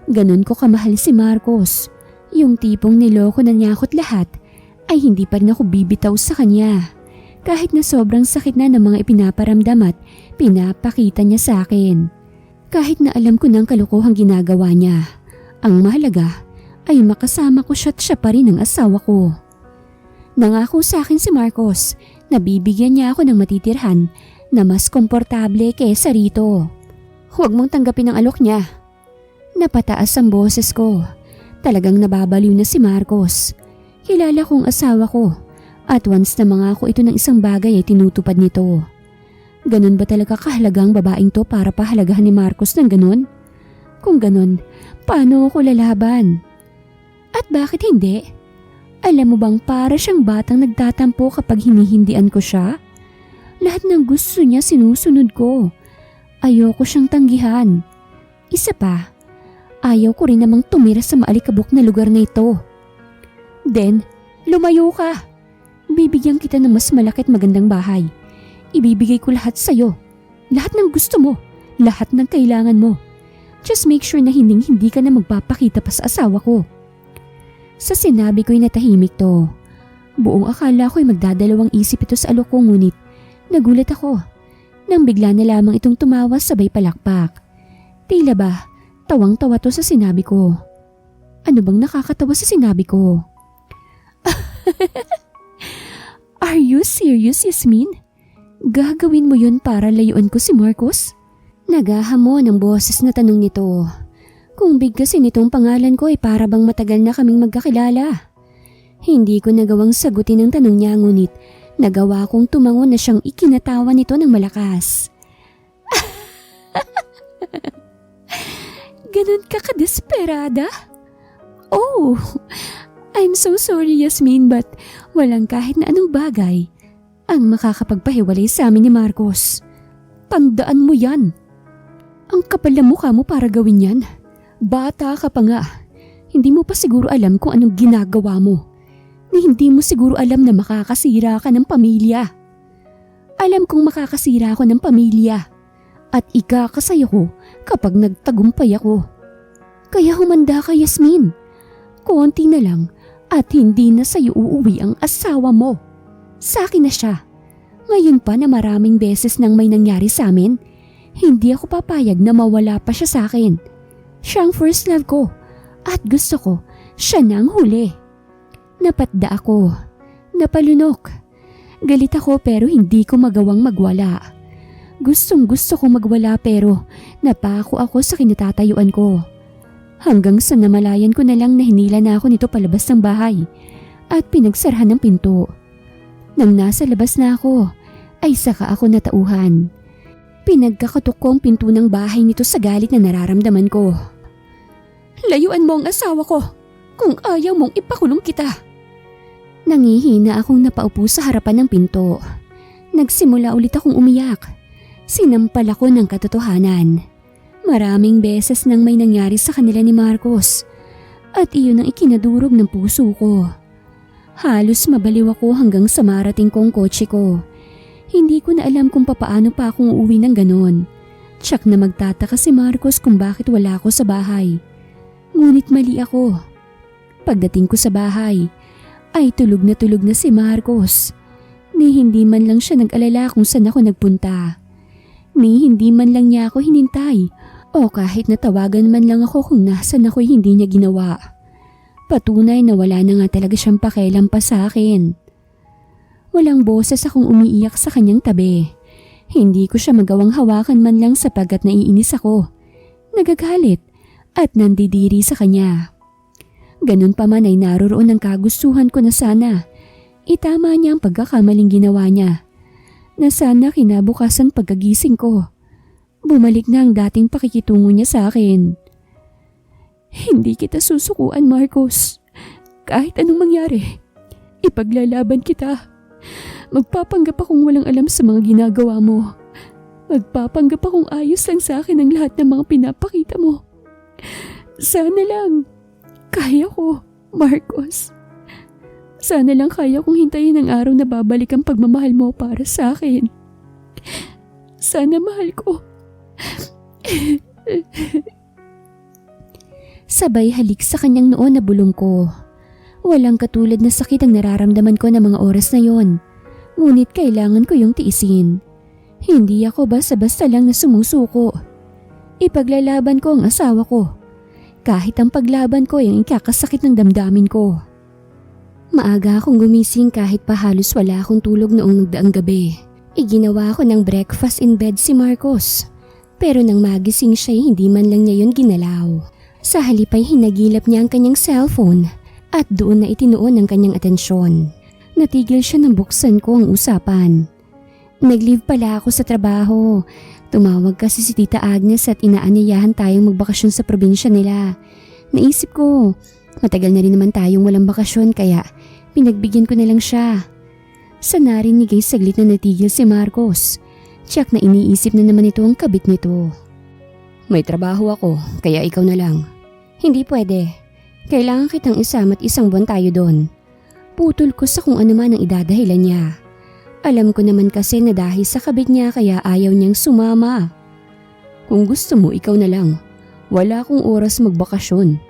Ganon ko kamahal si Marcos. Yung tipong niloko na niya ako't lahat ay hindi pa rin ako bibitaw sa kanya. Kahit na sobrang sakit na ng mga ipinaparamdam at pinapakita niya sa akin. Kahit na alam ko ng kalokohang ginagawa niya. Ang mahalaga ay makasama ko siya at siya pa rin ang asawa ko. Nangako sa akin si Marcos na bibigyan niya ako ng matitirhan na mas komportable kaysa rito. Huwag mong tanggapin ang alok niya. Napataas ang boses ko. Talagang nababaliw na si Marcos. Kilala kong asawa ko at once na mangako ito ng isang bagay ay tinutupad nito. Ganon ba talaga kahalagang babaeng to para pahalagahan ni Marcos ng ganon? Kung ganon, paano ako lalaban? At bakit hindi? Alam mo bang para siyang batang nagtatampo kapag hinihindian ko siya? Lahat ng gusto niya sinusunod ko. Ayoko siyang tanggihan. Isa pa, ayaw ko rin namang tumira sa maalikabok na lugar na ito. Then, lumayo ka. Bibigyan kita ng mas malaki at magandang bahay. Ibibigay ko lahat sa'yo. Lahat ng gusto mo. Lahat ng kailangan mo. Just make sure na hindi ka na magpapakita pa sa asawa ko. Sa sinabi ko'y natahimik to. Buong akala ko'y magdadalawang isip ito sa alok ko, ngunit nagulat ako nang bigla na lamang itong tumawa sabay palakpak. Tila ba tawang-tawa to sa sinabi ko. Ano bang nakakatawa sa sinabi ko? Are you serious, Yasmin? Gagawin mo yun para layuan ko si Marcos? Nagahamon ang boses na tanong nito. Kung bigkasin itong pangalan ko ay para bang matagal na kaming magkakilala. Hindi ko nagawang sagutin ang tanong niya, ngunit nagawa kong tumango na siyang ikinatawa nito ng malakas. Ganon ka kadesperada? Oh, I'm so sorry, Yasmin, but walang kahit na anong bagay ang makakapagpahiwalay sa amin ni Marcos. Tandaan mo yan. Ang kapal na mukha mo para gawin yan. Bata ka pa nga. Hindi mo pa siguro alam kung anong ginagawa mo. Ni hindi mo siguro alam na makakasira ka ng pamilya. Alam kong makakasira ako ng pamilya. At ikakasaya ko kapag nagtagumpay ako. Kaya humanda ka, Yasmin. Konti na lang at hindi na sa'yo uuwi ang asawa mo. Sa akin na siya. Ngayon pa na maraming beses nang may nangyari sa amin, hindi ako papayag na mawala pa siya sa akin. Siya ang first love ko at gusto ko siya nang huli. Napatda ako. Napalunok. Galit ako pero hindi ko magawang magwala. Gustong gusto kong magwala pero napako ako sa kinatatayuan ko. Hanggang sa namalayan ko na lang na hinila na ako nito palabas ng bahay at pinagsarahan ng pinto. Nang nasa labas na ako ay saka ako natauhan. Pinagkakatok ko ang pinto ng bahay nito sa galit na nararamdaman ko. Layuan mo ang asawa ko kung ayaw mong ipakulong kita. Nangihina akong napaupo sa harapan ng pinto. Nagsimula ulit akong umiyak. Sinampal ako ng katotohanan. Maraming beses nang may nangyari sa kanila ni Marcos at iyon ang ikinadurog ng puso ko. Halos mabaliw ako hanggang sa marating ko ang kotse ko. Hindi ko na alam kung papaano pa akong uuwi ng ganon. Tsak na magtataka si Marcos kung bakit wala ako sa bahay. Ngunit mali ako. Pagdating ko sa bahay, ay tulog na si Marcos. Ni hindi man lang siya nag-alala kung saan ako nagpunta. Ni hindi man lang niya ako hinintay o kahit natawagan man lang ako kung nasan ako'y hindi niya ginawa. Patunay na wala na nga talaga siyang pakialam pa sa akin. Walang boses akong umiiyak sa kanyang tabi. Hindi ko siya magawang hawakan man lang sapagkat naiinis ako, nagagalit at nandidiri sa kanya. Ganun pa man ay naroroon ang kagustuhan ko na sana itama niya ang pagkakamaling ginawa niya. Na sana kinabukasan pagkagising ko, bumalik na ang dating pakikitungo niya sa akin. Hindi kita susukuan, Marcos. Kahit anong mangyari, ipaglalaban kita. Magpapanggap akong walang alam sa mga ginagawa mo. Magpapanggap akong ayos lang sa akin ang lahat ng mga pinapakita mo. Sana lang, kaya ko, Marcos. Sana lang kaya kong hintayin ang araw na babalik ang pagmamahal mo para sa akin. Sana mahal ko. Sabay halik sa kanyang noo na bulong ko. Walang katulad na sakit ang nararamdaman ko ng mga oras na yon. Ngunit kailangan ko yung tiisin. Hindi ako basta-basta lang na sumusuko. Ipaglalaban ko ang asawa ko. Kahit ang paglaban ko yung ikakasakit ng damdamin ko. Maaga akong gumising kahit pa halos wala akong tulog noong nagdaang gabi. Iginawa ko ng breakfast in bed si Marcos. Pero nang magising siya hindi man lang niya yun ginalaw. Sa halip ay hinagilap niya ang kanyang cellphone at doon na itinuon ang kanyang atensyon. Natigil siya nang buksan ko ang usapan. Nag-leave pala ako sa trabaho. Tumawag kasi si Tita Agnes at inaanyayahan tayong magbakasyon sa probinsya nila. Naisip ko, matagal na rin naman tayong walang bakasyon kaya pinagbigyan ko na lang siya. Sa narinig ay saglit na natigil si Marcos. Tiyak na iniisip na naman ito ang kabit nito. May trabaho ako kaya ikaw na lang. Hindi pwede. Kailangan kitang isama at isang buwan tayo doon. Putol ko sa kung ano man ang idadahilan niya. Alam ko naman kasi na dahil sa kabit niya kaya ayaw niyang sumama. Kung gusto mo ikaw na lang. Wala akong oras magbakasyon.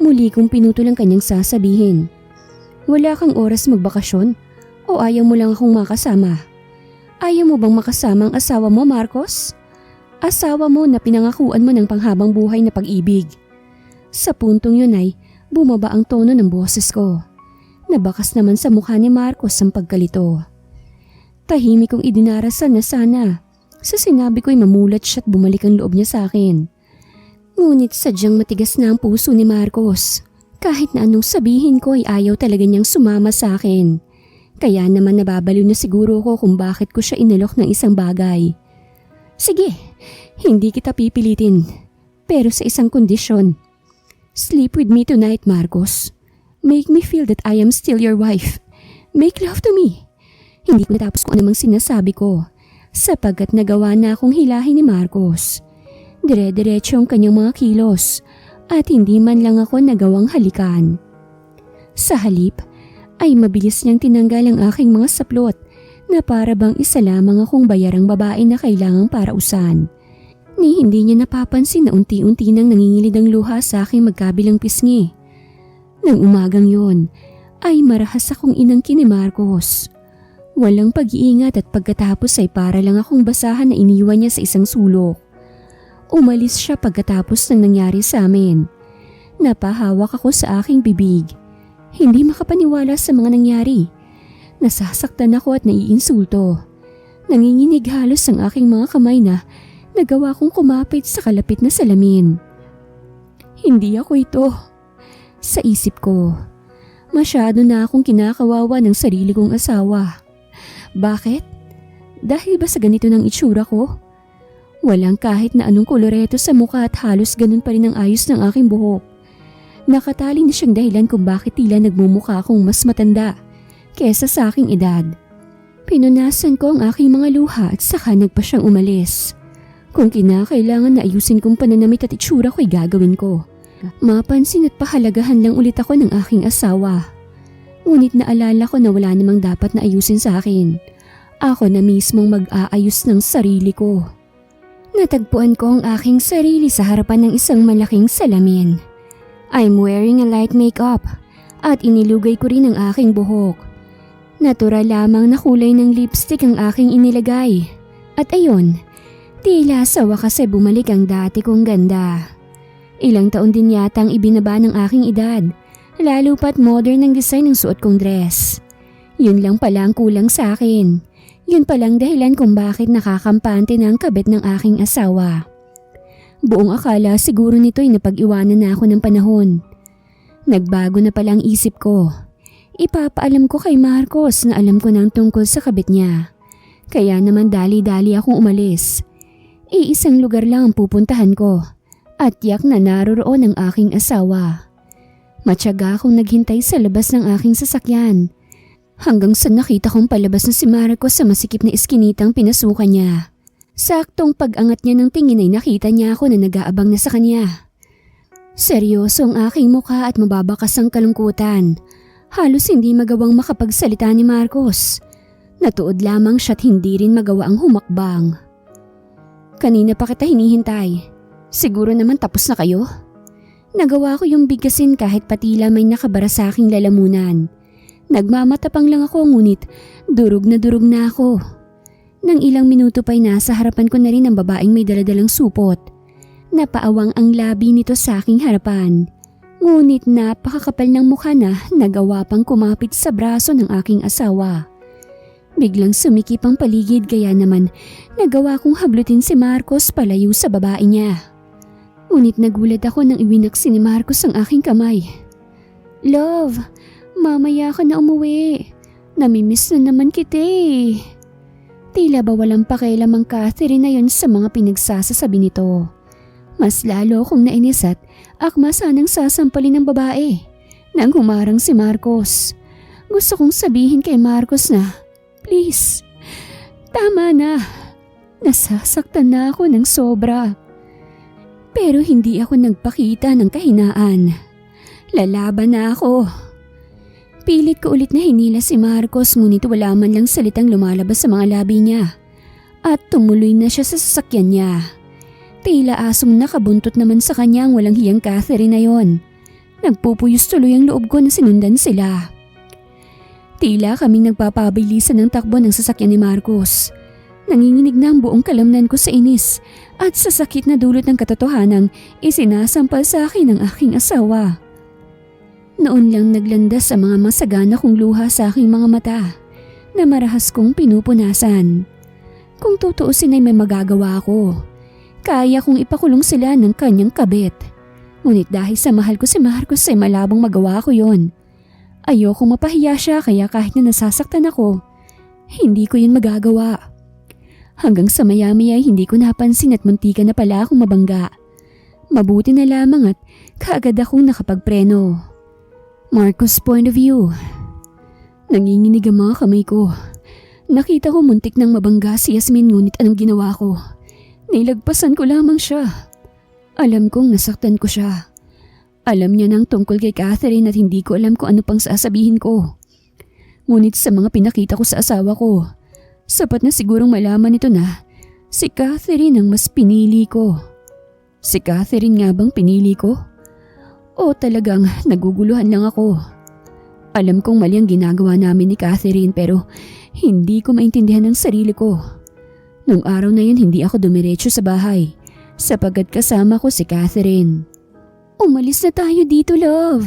Muli kong pinutol ang kanyang sasabihin. Wala kang oras magbakasyon? O ayaw mo lang akong makasama? Ayaw mo bang makasama ang asawa mo, Marcos? Asawa mo na pinangakuan mo ng panghabang buhay na pag-ibig. Sa puntong yun ay bumaba ang tono ng boses ko. Nabakas naman sa mukha ni Marcos ang pagkalito. Tahimik kong idinarasal na sana. Sa sinabi ko'y mamulat siya at bumalik ang loob niya sa akin. Ngunit sadyang matigas na ang puso ni Marcos. Kahit na anong sabihin ko ay ayaw talaga niyang sumama sa akin. Kaya naman nababaliw na siguro ko kung bakit ko siya inalok ng isang bagay. Sige, hindi kita pipilitin. Pero sa isang kondisyon. Sleep with me tonight, Marcos. Make me feel that I am still your wife. Make love to me. Hindi ko natapos kung anumang sinasabi ko. Sapagkat nagawa na akong hilahin ni Marcos. Dire-diretso ang kanyang mga kilos at hindi man lang ako nagawang halikan. Sa halip ay mabilis niyang tinanggal ang aking mga saplot na para bang isa lamang akong bayarang babae na kailangang parausan. Ni hindi niya napapansin na unti-unti nang nangingilid ang luha sa aking magkabilang pisngi. Nang umagang yon ay marahas akong inangkin ni Marcos. Walang pag-iingat at pagkatapos ay para lang akong basahan na iniwan niya sa isang sulok. Umalis siya pagkatapos ng nangyari sa amin. Napahawak ako sa aking bibig. Hindi makapaniwala sa mga nangyari. Nasasaktan ako at naiinsulto. Nanginginig halos ang aking mga kamay na nagawa kong kumapit sa kalapit na salamin. Hindi ako ito. Sa isip ko, masyado na akong kinakawawa ng sarili kong asawa. Bakit? Dahil ba sa ganito ng itsura ko? Walang kahit na anong koloreto sa mukha at halos ganun pa rin ang ayos ng aking buhok. Nakatali na siyang dahilan kung bakit tila nagmumukha akong mas matanda kesa sa aking edad. Pinunasan ko ang aking mga luha at saka nagpa siyang umalis. Kung kinakailangan na ayusin kong pananamit at itsura ko'y gagawin ko. Mapansin at pahalagahan lang ulit ako ng aking asawa. Ngunit naalala ko na wala namang dapat na ayusin sa akin. Ako na mismong mag-aayos ng sarili ko. Natagpuan ko ang aking sarili sa harapan ng isang malaking salamin. I'm wearing a light makeup at inilugay ko rin ang aking buhok. Natural lamang na kulay ng lipstick ang aking inilagay. At ayun, tila sa wakas ay bumalik ang dati kong ganda. Ilang taon din yatang ibinaba ng aking edad, lalo pat modern ang design ng suot kong dress. Yun lang pala ang kulang sa akin. Yun palang dahilan kung bakit nakakampante na ang kabit ng aking asawa. Buong akala siguro nito'y napag-iwanan na ako ng panahon. Nagbago na palang isip ko. Ipapaalam ko kay Marcos na alam ko nang tungkol sa kabit niya. Kaya naman dali-dali akong umalis. Iisang lugar lang ang pupuntahan ko at tiyak na naroroon ang aking asawa. Matyaga akong naghintay sa labas ng aking sasakyan. Hanggang sa nakita kong palabas na si Marcos sa masikip na iskinitang pinasukan niya. Saktong pag-angat niya ng tingin ay nakita niya ako na nag-aabang na sa kanya. Seryoso ang aking mukha at mababakas ang kalungkutan. Halos hindi magawang makapagsalita ni Marcos. Natuod lamang siya't hindi rin magawa ang humakbang. Kanina pa kita hinihintay. Siguro naman tapos na kayo? Nagawa ko yung bigkasin kahit patila may nakabara sa aking lalamunan. Nagmamatapang lang ako ngunit durog na ako. Nang ilang minuto pa'y nasa harapan ko na rin ang babaeng may daladalang supot. Napaawang ang labi nito sa aking harapan. Ngunit napakakapal ng mukha na nagawa pang kumapit sa braso ng aking asawa. Biglang sumikip ang paligid kaya naman nagawa kong hablutin si Marcos palayo sa babae niya. Ngunit nagulat ako nang iwinaksi ni Marcos ang aking kamay. Love, mamaya ka na umuwi. Namimiss na naman kita eh. Tila ba walang pakialam ang Catherine na yun sa mga pinagsasasabi nito. Mas lalo akong nainis at akma sanang sasampalin ng babae nang humarang si Marcos. Gusto kong sabihin kay Marcos na, please, tama na. Nasasaktan na ako ng sobra. Pero hindi ako nagpakita ng kahinaan. Lalaban na ako. Pilit ko ulit na hinila si Marcos ngunit wala man lang salitang lumalabas sa mga labi niya. At tumuloy na siya sa sasakyan niya. Tila asong nakabuntot naman sa kanya ang walang hiyang Catherine na yon. Nagpupuyos tuloy ang loob ko na sinundan sila. Tila kaming nagpapabilisan ng takbo ng sasakyan ni Marcos. Nanginginig na ang buong kalamnan ko sa inis at sa sakit na dulot ng katotohanang isinasampal sa akin ng aking asawa. Noon lang naglandas sa mga masagana kong luha sa aking mga mata na marahas kong pinupunasan. Kung tutuusin ay may magagawa ako. Kaya kong ipakulong sila ng kanyang kabit. Ngunit dahil sa mahal ko si Marcos ay malabong magawa ko yon. Ayokong mapahiya siya kaya kahit na nasasaktan ako, hindi ko yun magagawa. Hanggang sa maya-maya ay hindi ko napansin at muntika na pala akong mabangga. Mabuti na lamang at kaagad akong nakapagpreno. Marcos' point of view. Nanginginig ang mga kamay ko. Nakita ko muntik nang mabangga si Yasmin ngunit anong ginawa ko? Nilagpasan ko lamang siya. Alam kong nasaktan ko siya. Alam niya nang tungkol kay Catherine at hindi ko alam kung ano pang sasabihin ko. Ngunit sa mga pinakita ko sa asawa ko, sapat na sigurong malaman nito na si Catherine ang mas pinili ko. Si Catherine nga bang pinili ko? O talagang naguguluhan lang ako? Alam kong mali ang ginagawa namin ni Catherine pero hindi ko maintindihan ang sarili ko. Nung araw na yun hindi ako dumiretso sa bahay sapagkat kasama ko si Catherine. Umalis na tayo dito, love.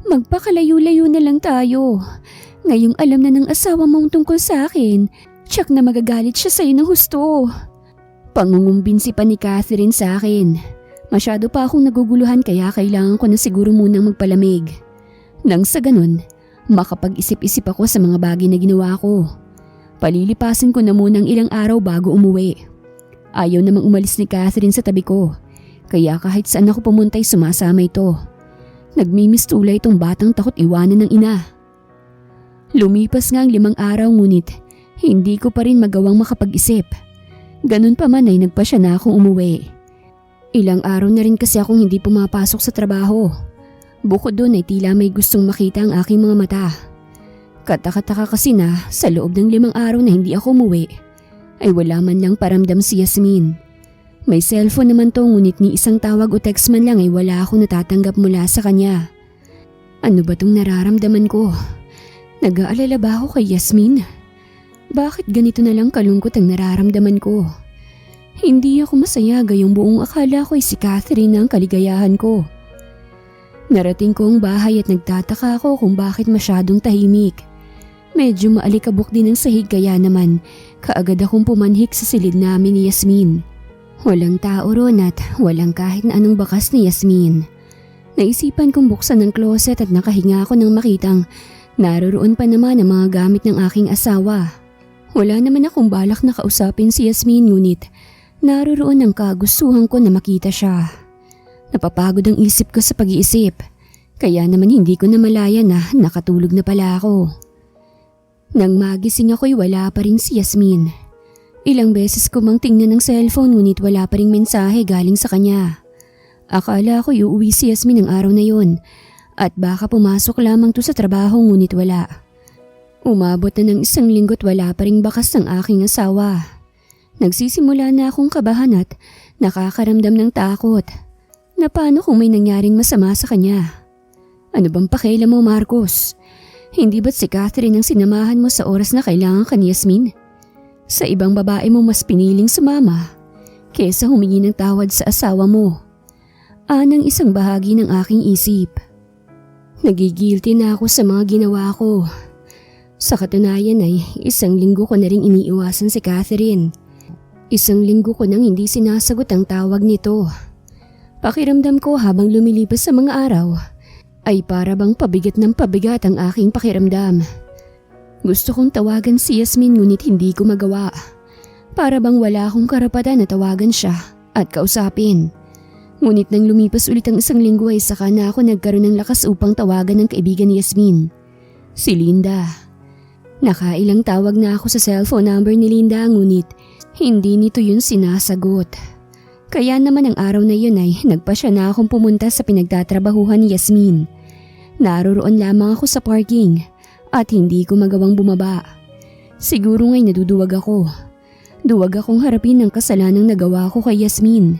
Magpakalayo-layo na lang tayo. Ngayong alam na ng asawa mong tungkol sa akin, tsak na magagalit siya sa'yo ng husto. Pangungumbinsi pa ni Catherine sa akin. Masyado pa akong naguguluhan kaya kailangan ko na siguro munang magpalamig. Nang sa ganun, makapag-isip-isip ako sa mga bagay na ginawa ko. Palilipasin ko na munang ilang araw bago umuwi. Ayaw namang umalis ni Catherine sa tabi ko, kaya kahit saan ako pumuntay sumasama ito. Nagmimistula itong batang takot iwanan ng ina. Lumipas nga ang 5 araw ngunit Hindi ko pa rin magawang makapag-isip. Ganun pa man ay nagpasya na akong umuwi. Ilang araw na rin kasi akong hindi pumapasok sa trabaho. Bukod doon ay tila may gustong makita ang aking mga mata. Kataka-taka kasi na sa loob ng 5 araw na hindi ako umuwi, ay wala man lang paramdam si Yasmin. May cellphone naman to, ngunit ni isang tawag o text man lang ay wala akong natatanggap mula sa kanya. Ano ba tong nararamdaman ko? Nag-aalala ba ako kay Yasmin? Bakit ganito na lang kalungkot ang nararamdaman ko? Hindi ako masaya, gayong buong akala ko ay si Catherine ang kaligayahan ko. Narating ko ang bahay at nagtataka ako kung bakit masyadong tahimik. Medyo maalikabok din ang sahig, kaya naman kaagad akong pumanhik sa silid namin ni Yasmin. Walang tao ron at walang kahit na anong bakas ni Yasmin. Naisipan kong buksan ang closet at nakahinga ako nang makitang naroroon pa naman ang mga gamit ng aking asawa. Wala naman akong balak na kausapin si Yasmin, ngunit naroroon ang kagustuhan ko na makita siya. Napapagod ang isip ko sa pag-iisip, kaya naman hindi ko namalayan na nakatulog na pala ako. Nang magising ako'y wala pa rin si Yasmin. Ilang beses ko mang tingnan ng cellphone, ngunit wala pa ring mensahe galing sa kanya. Akala ko uuwi si Yasmin ng araw na yon at baka pumasok lamang to sa trabaho, ngunit wala. Umabot na ng 1 linggo't wala pa ring bakas ng aking asawa. Nagsisimula na akong kabahan at nakakaramdam ng takot na paano kung may nangyaring masama sa kanya. Ano bang pakialam mo, Marcos? Hindi ba't si Catherine ang sinamahan mo sa oras na kailangan ka ni Yasmin? Sa ibang babae mo mas piniling sumama kesa humingi ng tawad sa asawa mo. Anang isang bahagi ng aking isip. Nagigilty na ako sa mga ginawa ko. Sa katunayan ay 1 linggo ko na ring iniiwasan si Catherine. 1 linggo ko nang hindi sinasagot ang tawag nito. Pakiramdam ko habang lumilipas sa mga araw ay para bang pabigat ng pabigat ang aking pakiramdam. Gusto kong tawagan si Yasmin, ngunit hindi ko magawa. Para bang wala akong karapatan na tawagan siya at kausapin. Ngunit nang lumipas ulit ang 1 linggo ay saka na ako nagkaroon ng lakas upang tawagan ng kaibigan ni Yasmin, si Linda. Nakailang tawag na ako sa cellphone number ni Linda, ngunit hindi nito yun sinasagot. Kaya naman ang araw na yun ay nagpasya na akong pumunta sa pinagtatrabahuhan ni Yasmin. Naroroon lamang ako sa parking at hindi ko magawang bumaba. Siguro nga'y naduduwag ako. Duwag akong harapin ang kasalanang nagawa ko kay Yasmin.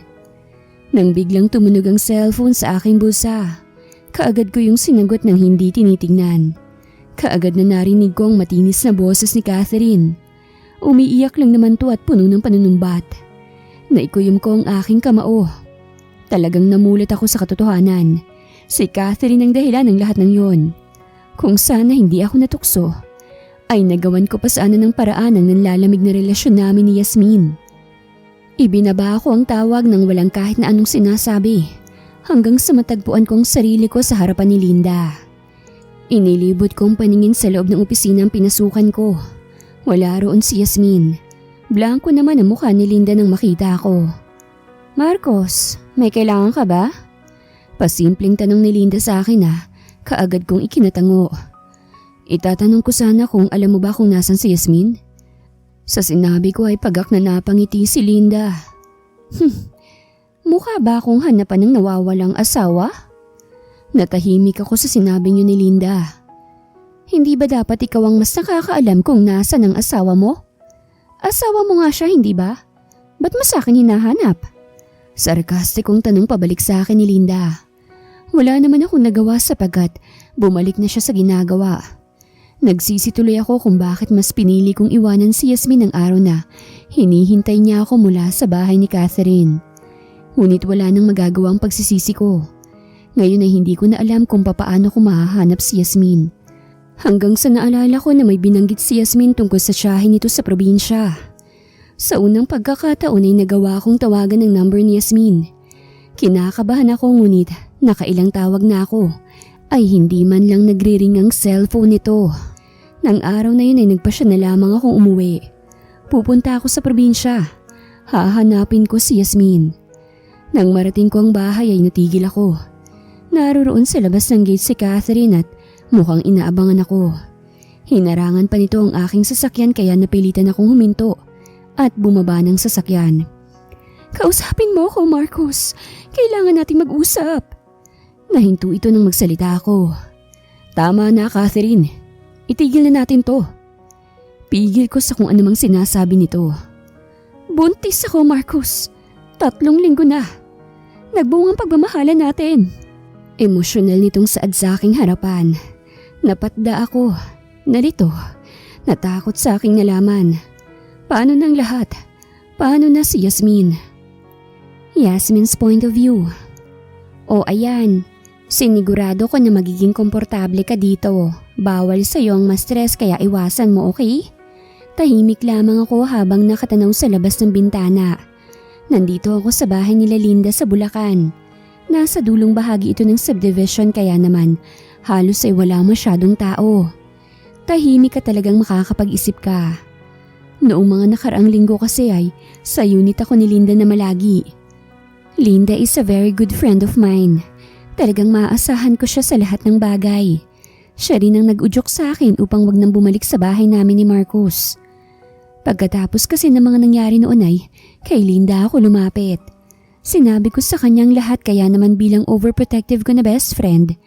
Nang biglang tumunog ang cellphone sa aking bulsa, kaagad ko yung sinagot ng hindi tinitingnan. Kaagad na narinig ko ang matinis na boses ni Catherine. Umiiyak lang naman to at puno ng panunumbat. Naikuyom ko ang aking kamao. Talagang namulat ako sa katotohanan. Si Catherine ang dahilan ng lahat ng yon. Kung sana hindi ako natukso, ay nagawan ko pa sana ng paraan ang nanlalamig na relasyon namin ni Yasmin. Ibinaba ko ang tawag ng walang kahit na anong sinasabi, hanggang sa matagpuan ko ang sarili ko sa harapan ni Linda. Inilibot kong paningin sa loob ng opisina ang pinasukan ko. Wala roon si Yasmin. Blanko naman ang mukha ni Linda nang makita ako. Marcos, may kailangan ka ba? Pasimpleng tanong ni Linda sa akin kaagad kong ikinatango. Itatanong ko sana kung alam mo ba kung nasan si Yasmin? Sa sinabi ko ay pagak na napangiti si Linda. Mukha ba akong hanapan ng nawawalang asawa? Natahimik ako sa sinabi niyo ni Linda. Hindi ba dapat ikaw ang mas nakakaalam kung nasan ang asawa mo? Asawa mo nga siya, hindi ba? Ba't mo sa akin hinahanap? Sarkastikong tanong pabalik sa akin ni Linda. Wala naman akong nagawa sapagkat bumalik na siya sa ginagawa. Nagsisituloy ako kung bakit mas pinili kong iwanan si Yasmin ng araw na hinihintay niya ako mula sa bahay ni Catherine. Ngunit wala nang magagawang pagsisisi ko. Ngayon ay hindi ko na alam kung papaano ko mahahanap si Yasmin. Hanggang sa naalala ko na may binanggit si Yasmin tungkol sa tiyahin nito sa probinsya. Sa unang pagkakataon ay nagawa akong tawagan ng number ni Yasmin. Kinakabahan ako, ngunit nakailang tawag na ako ay hindi man lang nagre-ring ang cellphone nito. Nang araw na yun ay nagpasya na lamang akong umuwi. Pupunta ako sa probinsya. Hahanapin ko si Yasmin. Nang marating ko ang bahay ay natigil ako. Naroroon sa labas ng gate si Catherine at mukhang inaabangan ako. Hinarangan pa nito ang aking sasakyan kaya napilitan akong huminto at bumaba ng sasakyan. Kausapin mo ako, Marcos. Kailangan nating mag-usap. Nahinto ito nang magsalita ako. Tama na, Catherine. Itigil na natin to. Pigil ko sa kung anumang sinasabi nito. Buntis ako, Marcos. 3 linggo na. Nagbungang pagmamahalan natin. Emosyonal nitong saad sa aking harapan. Napatda ako. Nalito. Natakot sa aking nalaman. Paano nang lahat? Paano na si Yasmin? Yasmin's point of view. O ayan, sinigurado ko na magiging komportable ka dito. Bawal sa'yo ang ma-stress kaya iwasan mo, okay? Tahimik lamang ako habang nakatanaw sa labas ng bintana. Nandito ako sa bahay nila Linda sa Bulacan. Nasa dulong bahagi ito ng subdivision kaya naman halos ay wala masyadong tao. Tahimik ka talagang makakapag-isip ka. Noong mga nakaraang linggo kasi ay sa unit ako ni Linda na malagi. Linda is a very good friend of mine. Talagang maaasahan ko siya sa lahat ng bagay. Siya rin ang nag-udyok sa akin upang wag nang bumalik sa bahay namin ni Marcos. Pagkatapos kasi ng mga nangyari noon ay kay Linda ako lumapit. Sinabi ko sa kanyang lahat kaya naman bilang overprotective ko na best friend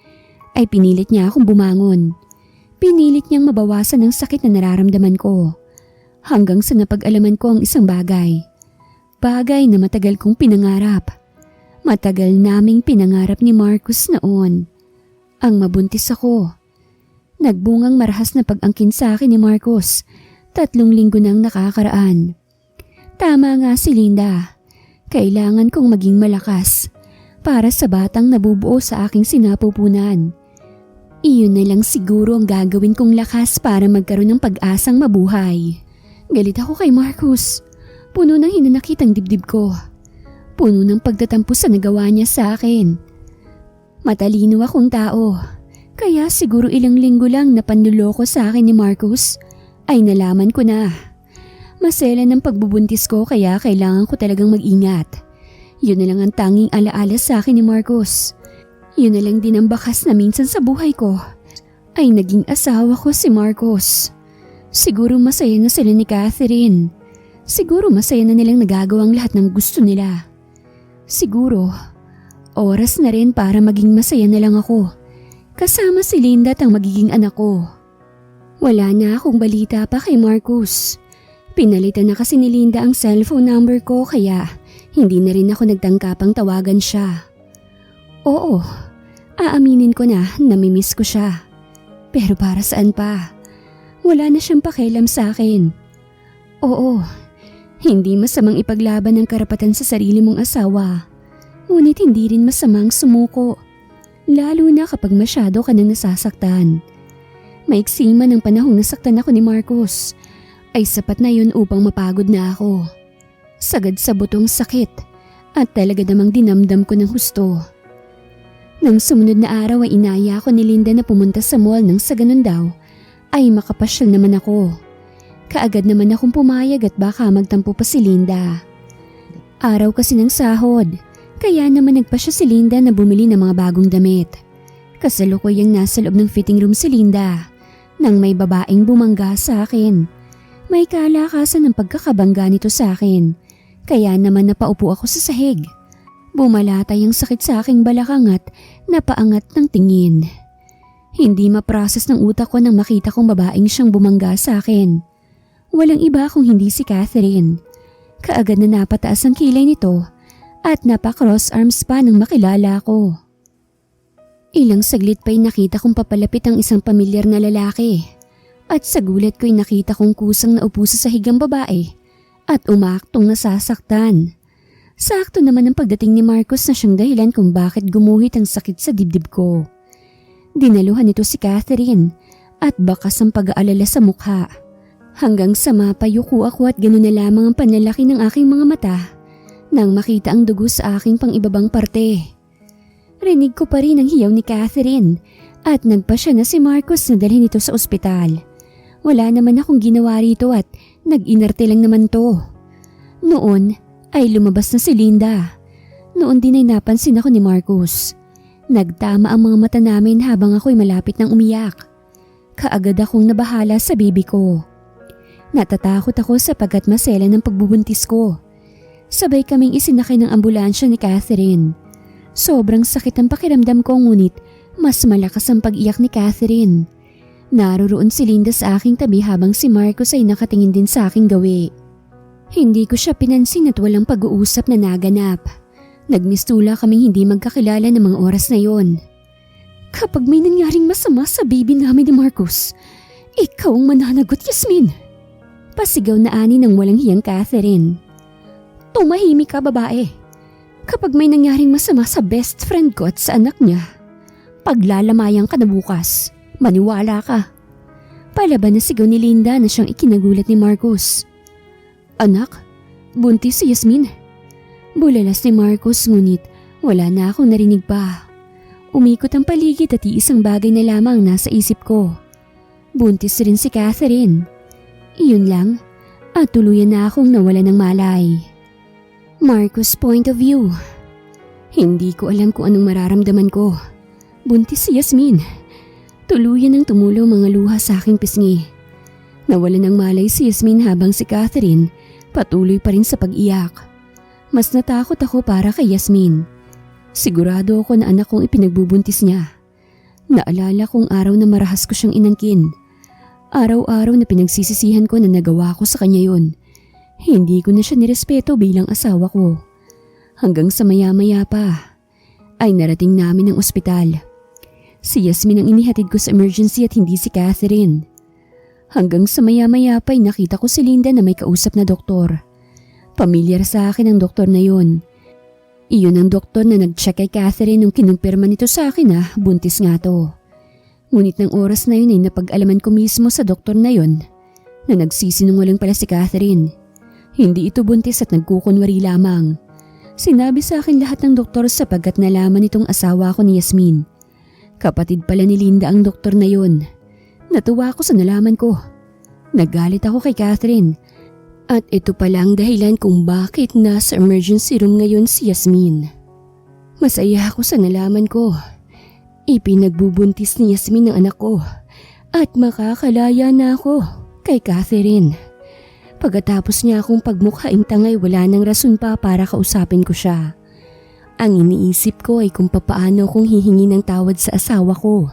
ay pinilit niya akong bumangon. Pinilit niyang mabawasan ang sakit na nararamdaman ko. Hanggang sa napag-alaman ko ang isang bagay. Bagay na matagal kong pinangarap. Matagal naming pinangarap ni Marcos noon. Ang mabuntis ako. Nagbungang marahas na pag-angkin sa akin ni Marcos. 3 linggo nang nakakaraan. Tama nga si Linda. Kailangan kong maging malakas para sa batang nabubuo sa aking sinapupunan. Iyon na lang siguro ang gagawin kong lakas para magkaroon ng pag-asang mabuhay. Galit ako kay Marcos. Puno ng hinanakit ang dibdib ko. Puno ng pagtatampo sa nagawa niya sa akin. Matalino akong tao. Kaya siguro ilang linggo lang na panluloko sa akin ni Marcos ay nalaman ko na. Masela ng pagbubuntis ko kaya kailangan ko talagang mag-ingat. Yun na lang ang tanging alaala sa akin ni Marcos. Yun na lang din ang bakas na minsan sa buhay ko ay naging asawa ko si Marcos. Siguro masaya na sila ni Catherine. Siguro masaya na nilang nagagawang lahat ng gusto nila. Siguro, oras na rin para maging masaya na lang ako. Kasama si Linda at ang magiging anak ko. Wala na akong balita pa kay Marcos. Pinalitan na kasi ni Linda ang cellphone number ko kaya hindi na rin ako nagtangkapang tawagan siya. Oo, aaminin ko na namimiss ko siya. Pero para saan pa? Wala na siyang pakialam sa akin. Oo, hindi masamang ipaglaban ang karapatan sa sarili mong asawa. Ngunit hindi rin masamang sumuko. Lalo na kapag masyado ka nang nasasaktan. Maiksi man ang panahong nasaktan ako ni Marcos, ay sapat na yun upang mapagod na ako. Sagad sa butong sakit at talaga namang dinamdam ko ng husto. Nang sumunod na araw ay inaya ako ni Linda na pumunta sa mall nang sa ganun daw ay makapasyal naman ako. Kaagad naman akong pumayag at baka magtampo pa si Linda. Araw kasi ng sahod, kaya naman nagpasya si Linda na bumili ng mga bagong damit. Kasalukuyang nasa loob ng fitting room si Linda nang may babaeng bumangga sa akin. May kalakasan ng pagkakabangga nito sa akin, kaya naman napaupo ako sa sahig. Bumalatay ang sakit sa aking balakang at napaangat ng tingin. Hindi maprocess ng utak ko nang makita kong babaeng siyang bumangga sa akin. Walang iba kung hindi si Catherine. Kaagad na napataas ang kilay nito at napa-cross arms pa nang makilala ko. Ilang saglit pa'y nakita kong papalapit ang isang pamilyar na lalaki at sa gulat ko'y nakita kong kusang naupo sa sahigang babae at umaaktong nasasaktan. Sakto naman ang pagdating ni Marcos na siyang dahilan kung bakit gumuhit ang sakit sa dibdib ko. Dinaluhan nito si Catherine at bakas ang pag-aalala sa mukha. Hanggang sa mapayuko ako at gano'n na lamang ang panlalaki ng aking mga mata nang makita ang dugo sa aking pang-ibabang parte. Rinig ko pa rin ang hiyaw ni Catherine at nagpasya na si Marcos na dalhin ito sa ospital. Wala naman akong ginawa rito at nag-inarte lang naman to. Noon ay lumabas na si Linda. Noon din ay napansin ako ni Marcos. Nagtama ang mga mata namin habang ako'y malapit ng umiyak. Kaagad akong nabahala sa baby ko. Natatakot ako sapagkat masela ng pagbubuntis ko. Sabay kaming isinakay ng ambulansya ni Catherine. Sobrang sakit ang pakiramdam ko ngunit mas malakas ang pag-iyak ni Catherine. Naroroon si Linda sa aking tabi habang si Marcos ay nakatingin din sa aking gawi. Hindi ko siya pinansin at walang pag-uusap na naganap. Nagmistula kaming hindi magkakilala ng mga oras na yon. Kapag may nangyaring masama sa baby namin ni Marcos, ikaw ang mananagot, Yasmin. Pasigaw na ani ng walang hiyang Catherine. Tumahimik ka, babae. Kapag may nangyaring masama sa best friend ko at sa anak niya, paglalamayan ka na bukas. Maniwala ka. Palaban na sigaw ni Linda na siyang ikinagulat ni Marcos. Anak, buntis si Yasmin. Bulalas ni Marcos ngunit wala na akong narinig pa. Umikot ang paligid at iisang bagay na lamang nasa isip ko. Buntis rin si Catherine. Iyon lang at tuluyan na akong nawala ng malay. Marcos' point of view. Hindi ko alam kung anong mararamdaman ko. Buntis si Yasmin. Tuluyan ang tumulo mga luha sa aking pisngi. Nawala ng malay si Yasmin habang si Catherine patuloy pa rin sa pag-iyak. Mas natakot ako para kay Yasmin. Sigurado ako na anak kong ipinagbubuntis niya. Naalala kong araw na marahas ko siyang inangkin. Araw-araw na pinagsisisihan ko na nagawa ko sa kanya yun. Hindi ko na siya nirespeto bilang asawa ko. Hanggang sa maya-maya pa ay narating namin ang ospital. Si Yasmin ang inihatid ko sa emergency at hindi si Catherine. Hanggang sa maya-maya pa ay nakita ko si Linda na may kausap na doktor. Pamilyar sa akin ang doktor na yun. Iyon ang doktor na nag-check kay Catherine nung kinumpirma nito sa akin na buntis nga to. Ngunit ng oras na yun ay napag-alaman ko mismo sa doktor na yun na nagsisinungaling pala si Catherine. Hindi ito buntis at nagkukunwari lamang. Sinabi sa akin lahat ng doktor sapagkat nalaman itong asawa ko ni Yasmin. Kapatid pala ni Linda ang doktor na yun. Natuwa ako sa nalaman ko. Nagalit ako kay Catherine. At ito pala ang dahilan kung bakit nasa emergency room ngayon si Yasmin. Masaya ako sa nalaman ko. Ipinagbubuntis ni Yasmin ang anak ko. At makakalaya na ako kay Catherine. Pagkatapos niya akong pagmukhaing tangay wala nang rason pa para kausapin ko siya. Ang iniisip ko ay kung papaano kong hihingi ng tawad sa asawa ko.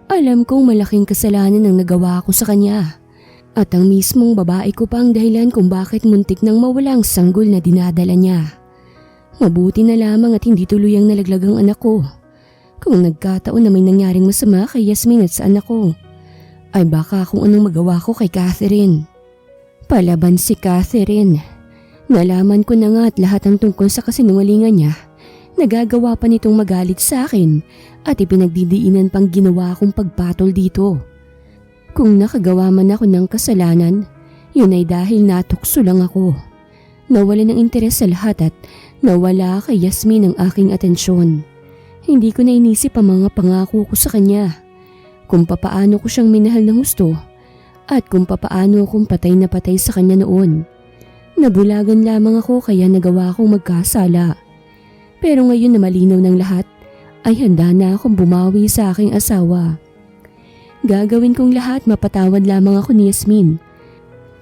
Alam kong malaking kasalanan ang nagawa ko sa kanya. At ang mismong babae ko pa ang dahilan kung bakit muntik nang mawala ang sanggol na dinadala niya. Mabuti na lamang at hindi tuluyang nalaglag ang anak ko. Kung nagkataon na may nangyaring masama kay Yasmin at sa anak ko, ay baka kung anong magawa ko kay Catherine. Palaban si Catherine. Nalaman ko na nga at lahat ang tungkol sa kasinungalingan niya. Nagagawa pa nitong magalit sa akin at ipinagdidiinan pang ginawa kong pagpatol dito. Kung nakagawa man ako ng kasalanan, yun ay dahil natukso lang ako. Nawala ng interes sa lahat at nawala kay Yasmin ang aking atensyon. Hindi ko na inisip ang mga pangako ko sa kanya. Kung papaano ko siyang minahal ng husto at kung papaano akong patay na patay sa kanya noon. Nabulagan lamang ako kaya nagawa akong magkasala. Pero ngayon na malinaw ng lahat, ay handa na akong bumawi sa aking asawa. Gagawin kong lahat mapatawad lamang ako ni Yasmin.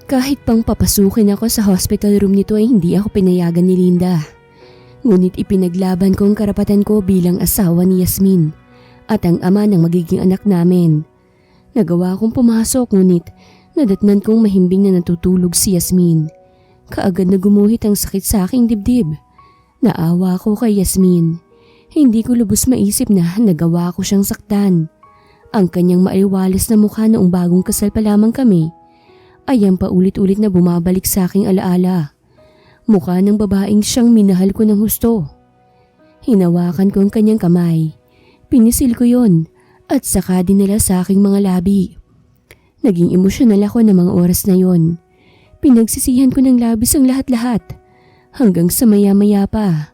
Kahit pang papasukin ako sa hospital room nito ay hindi ako pinayagan ni Linda. Ngunit ipinaglaban ko ang karapatan ko bilang asawa ni Yasmin at ang ama ng magiging anak namin. Nagawa kong pumasok ngunit nadatnan kong mahimbing na natutulog si Yasmin. Kaagad na gumuhit ang sakit sa aking dibdib. Naawa ko kay Yasmin. Hindi ko lubos maisip na nagawa ko siyang saktan. Ang kanyang maaliwalas na mukha noong bagong kasal pa lamang kami ay ang paulit-ulit na bumabalik sa aking alaala. Mukha ng babaeng siyang minahal ko ng husto. Hinawakan ko ang kanyang kamay. Pinisil ko yon at saka dinala sa aking mga labi. Naging emosyonal ako ng mga oras na yon. Pinagsisihan ko ng labis ang lahat-lahat. Hanggang sa maya-maya pa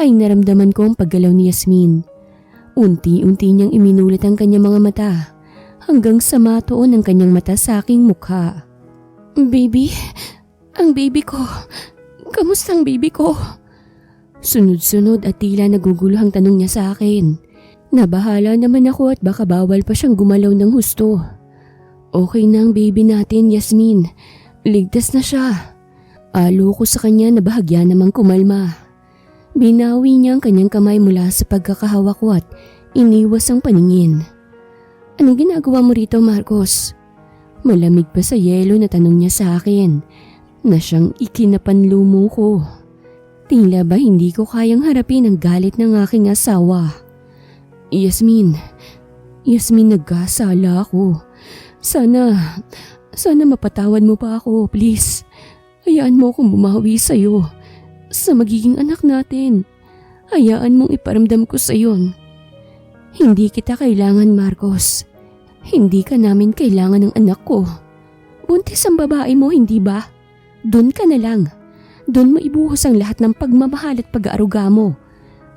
ay naramdaman ko ang paggalaw ni Yasmin. Unti-unti niyang iminulat ang kanyang mga mata hanggang sa matuon ang kanyang mata sa aking mukha. Baby, ang baby ko. Kamusta ang baby ko? Sunod-sunod at tila naguguluhang tanong niya sa akin. Nabahala naman ako at baka bawal pa siyang gumalaw ng husto. Okay na ang baby natin, Yasmin. Ligtas na siya. Alo ko sa kanya na bahagya namang kumalma. Binawi niya ang kanyang kamay mula sa pagkakahawak ko at iniwas ang paningin. Anong ginagawa mo rito, Marcos? Malamig pa sa yelo na tanong niya sa akin na siyang ikinapanlumo ko. Tila ba hindi ko kayang harapin ang galit ng aking asawa. Yasmin, nagkasala ako. Sana mapatawad mo pa ako, please. Hayaan mo akong bumawi sa'yo sa magiging anak natin. Hayaan mong iparamdam ko sa'yo. Hindi kita kailangan, Marcos. Hindi ka namin kailangan ng anak ko. Buntis ang babae mo, hindi ba? Doon ka na lang. Doon mo ibuhos ang lahat ng pagmamahal at pag-aaruga mo.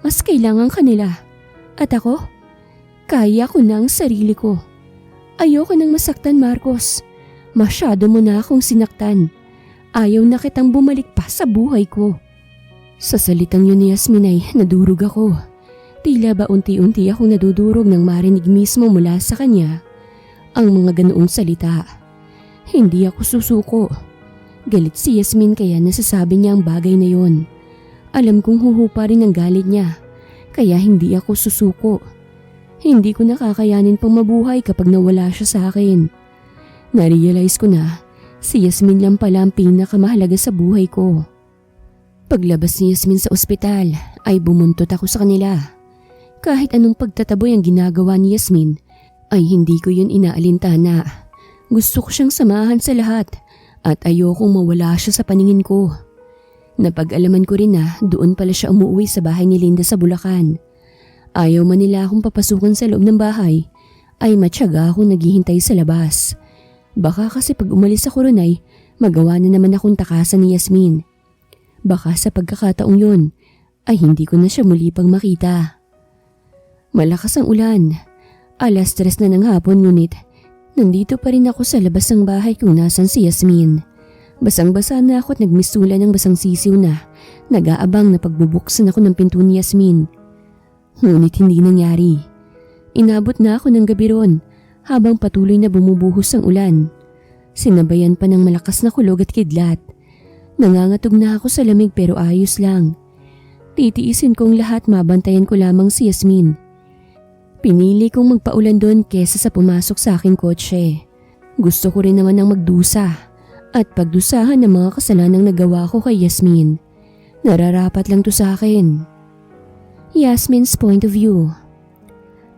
Mas kailangan ka nila. At ako? Kaya ko na ang sarili ko. Ayoko nang masaktan, Marcos. Masyado mo na akong sinaktan. Ayaw na kitang bumalik pa sa buhay ko. Sa salitang yun ni Yasmin ay nadurog ako. Tila ba unti-unti akong nadudurog nang marinig mismo mula sa kanya ang mga ganoong salita. Hindi ako susuko. Galit si Yasmin kaya nasasabi niya ang bagay na yon. Alam kong huhupa rin ang galit niya, kaya hindi ako susuko. Hindi ko nakakayanin pang mabuhay kapag nawala siya sa akin. Narealize ko na si Yasmin lang pala ang pinakamahalaga sa buhay ko. Paglabas ni Yasmin sa ospital ay bumuntot ako sa kanila. Kahit anong pagtataboy ang ginagawa ni Yasmin ay hindi ko yun inaalintana. Gusto ko siyang samahan sa lahat at ayokong mawala siya sa paningin ko. Napag-alaman ko rin na doon pala siya umuwi sa bahay ni Linda sa Bulacan. Ayaw man nila akong papasukan sa loob ng bahay ay matyaga akong naghihintay sa labas. Baka kasi pag umalis ako ron ay magawa na naman akong takasan ni Yasmin. Baka sa pagkakataong yun ay hindi ko na siya muli pang makita. Malakas ang ulan. 3:00 na ng hapon ngunit nandito pa rin ako sa labas ng bahay kung nasan si Yasmin. Basang-basa na ako at nagmisula ng basang sisiw na nag-aabang na pagbubuksan ako ng pinto ni Yasmin. Ngunit hindi nangyari. Inabot na ako ng gabi ron habang patuloy na bumubuhos ang ulan. Sinabayan pa ng malakas na kulog at kidlat. Nangangatog na ako sa lamig pero ayos lang. Titiisin kong lahat, mabantayan ko lamang si Yasmin. Pinili kong magpaulan doon kesa sa pumasok sa aking kotse. Gusto ko rin naman ng magdusa at pagdusahan ng mga kasalanang nagawa ko kay Yasmin. Nararapat lang to sa akin. Yasmin's point of view.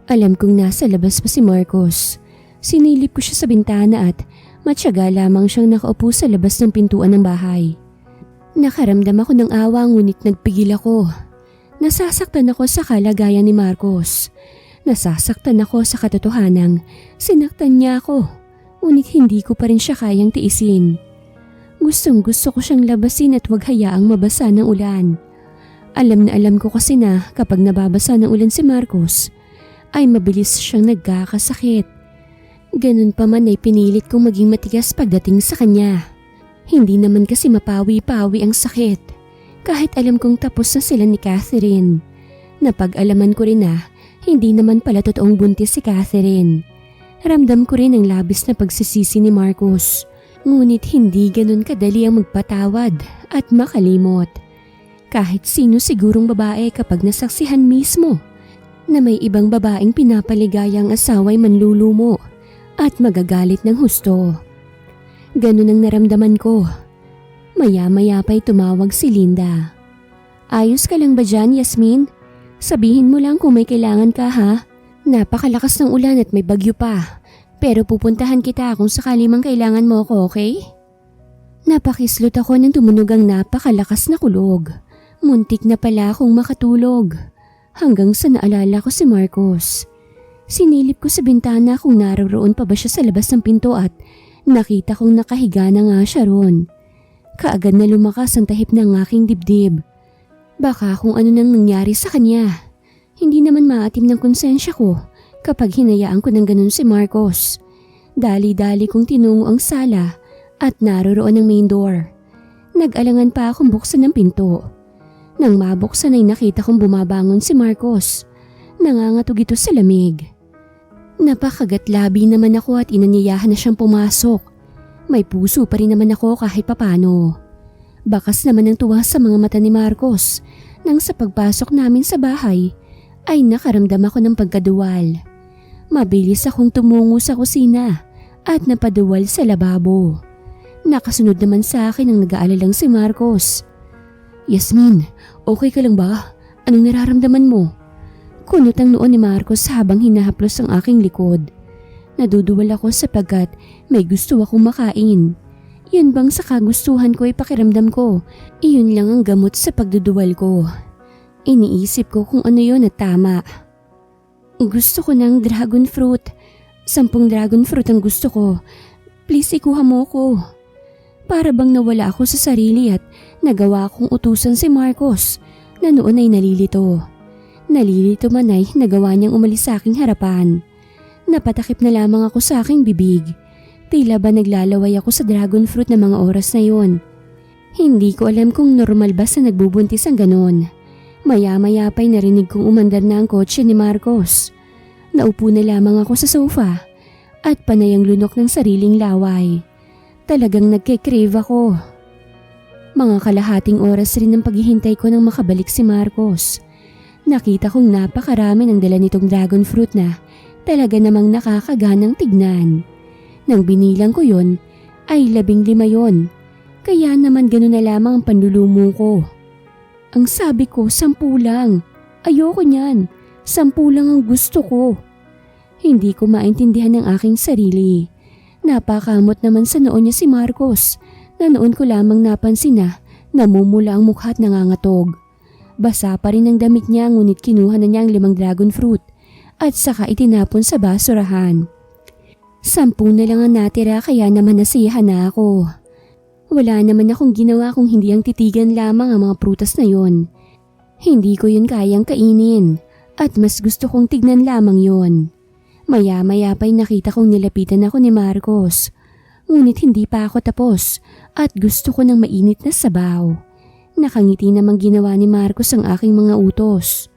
Alam kong nasa labas pa si Marcos. Sinilip ko siya sa bintana at matyaga lamang siyang nakaupo sa labas ng pintuan ng bahay. Nakaramdam ako ng awa ngunit nagpigil ako. Nasasaktan ako sa kalagayan ni Marcos. Nasasaktan ako sa katotohanang sinaktan niya ako, ngunit hindi ko pa rin siya kayang tiisin. Gustong-gusto ko siyang labasin at huwag hayaang mabasa ng ulan. Alam na alam ko kasi na kapag nababasa ng ulan si Marcos, ay mabilis siyang nagkakasakit. Ganun pa man ay pinilit kong maging matigas pagdating sa kanya. Hindi naman kasi mapawi-pawi ang sakit. Kahit alam kong tapos na sila ni Catherine. Napag-alaman ko rin na hindi naman pala totoong buntis si Catherine. Ramdam ko rin ang labis na pagsisisi ni Marcos. Ngunit hindi ganun kadali ang magpatawad at makalimot. Kahit sino sigurong babae kapag nasaksihan mismo na may ibang babaeng pinapaligaya ang asawa'y manlulumo at magagalit ng husto. Ganun ang naramdaman ko. Maya-maya pa'y tumawag si Linda. Ayos ka lang ba dyan, Yasmin? Sabihin mo lang kung may kailangan ka, ha? Napakalakas ng ulan at may bagyo pa. Pero pupuntahan kita kung sakali mang kailangan mo ako, okay? Napakislot ako nang tumunog ang napakalakas na kulog. Muntik na pala akong makatulog. Hanggang sa naalala ko si Marcos. Sinilip ko sa bintana kung naroroon pa ba siya sa labas ng pinto at nakita kong nakahiga na nga siya roon. Kaagad na lumakas ang tahip ng aking dibdib. Baka kung ano nang nangyari sa kanya. Hindi naman maatim ng konsensya ko kapag hinayaan ko ng ganun si Marcos. Dali-dali kong tinungo ang sala at naroroon ang main door. Nag-alangan pa akong buksan ng pinto. Nang mabuksan ay nakita kong bumabangon si Marcos. Nangangatog ito sa lamig. Napakagatlabi naman ako at inanyayahan na siyang pumasok. May puso pa rin naman ako kahit papano. Bakas naman ang tuwa sa mga mata ni Marcos nang sa pagpasok namin sa bahay ay nakaramdam ako ng pagkaduwal. Mabilis akong tumungo sa kusina at napaduwal sa lababo. Nakasunod naman sa akin ang nag-aalalang si Marcos. "Yasmin, okay ka lang ba? Anong nararamdaman mo?" Kunot ang noon ni Marcos habang hinahaplos ang aking likod. Naduduwal ako sapagkat may gusto akong makain. Yun bang sa kagustuhan ko ay pakiramdam ko, iyon lang ang gamot sa pagduduwal ko. Iniisip ko kung ano yun at tama. Gusto ko ng dragon fruit. 10 dragon fruit ang gusto ko. Please ikuha mo ko. Para bang nawala ako sa sarili at nagawa kong utusan si Marcos na noon ay nalilito. Nalilito man ay nagawa niyang umalis sa aking harapan. Napatakip na lamang ako sa aking bibig. Tila ba naglalaway ako sa dragon fruit na mga oras na yon. Hindi ko alam kung normal ba sa nagbubuntis ang ganon. Maya-maya pa'y narinig kong umandar na ang kotse ni Marcos. Naupo na lamang ako sa sofa at panay ang lunok ng sariling laway. Talagang nagke-crave ako. Mga kalahating oras rin ang paghihintay ko nang makabalik si Marcos. Nakita kong napakarami ng dala nitong dragon fruit na talaga namang nakakaganang tignan. Nang binilang ko yon ay 15 yon. Kaya naman gano'n na lamang ang panlulumo ko. Ang sabi ko, 10 lang. Ayoko niyan. 10 lang ang gusto ko. Hindi ko maintindihan ang aking sarili. Napakamot naman sa noon niya si Marcos na noon ko lamang napansin na namumula ang mukha at nangangatog. Basa pa rin ang damit niya ngunit kinuha na niya ang 5 dragon fruit at saka itinapon sa basurahan. 10 na lang ang natira kaya naman nasiyahan na ako. Wala naman akong ginawa kung hindi ang titigan lamang ang mga prutas na yon. Hindi ko yun kayang kainin at mas gusto kong tignan lamang yon. Maya-maya pa'y nakita kong nilapitan ako ni Marcos. Ngunit hindi pa ako tapos at gusto ko ng mainit na sabaw. Nakangiti namang ginawa ni Marcos ang aking mga utos.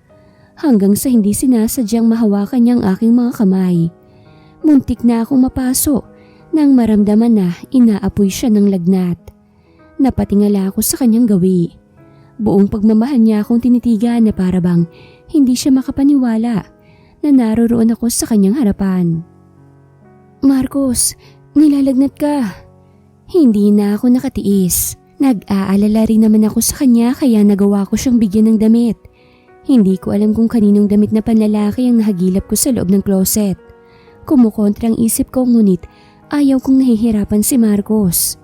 Hanggang sa hindi sinasadyang mahawakan niya ang aking mga kamay. Muntik na akong mapaso nang maramdaman na inaapoy siya ng lagnat. Napatingala ako sa kanyang gawi. Buong pagmamahal niya akong tinitigan na para bang hindi siya makapaniwala na naroroon ako sa kanyang harapan. "Marcos, nilalagnat ka." Hindi na ako nakatiis. Nag-aalala rin naman ako sa kanya kaya nagawa ko siyang bigyan ng damit. Hindi ko alam kung kaninong damit na panlalaki ang nahagilap ko sa loob ng closet. Kumukontra ang isip ko ngunit ayaw kong nahihirapan si Marcos.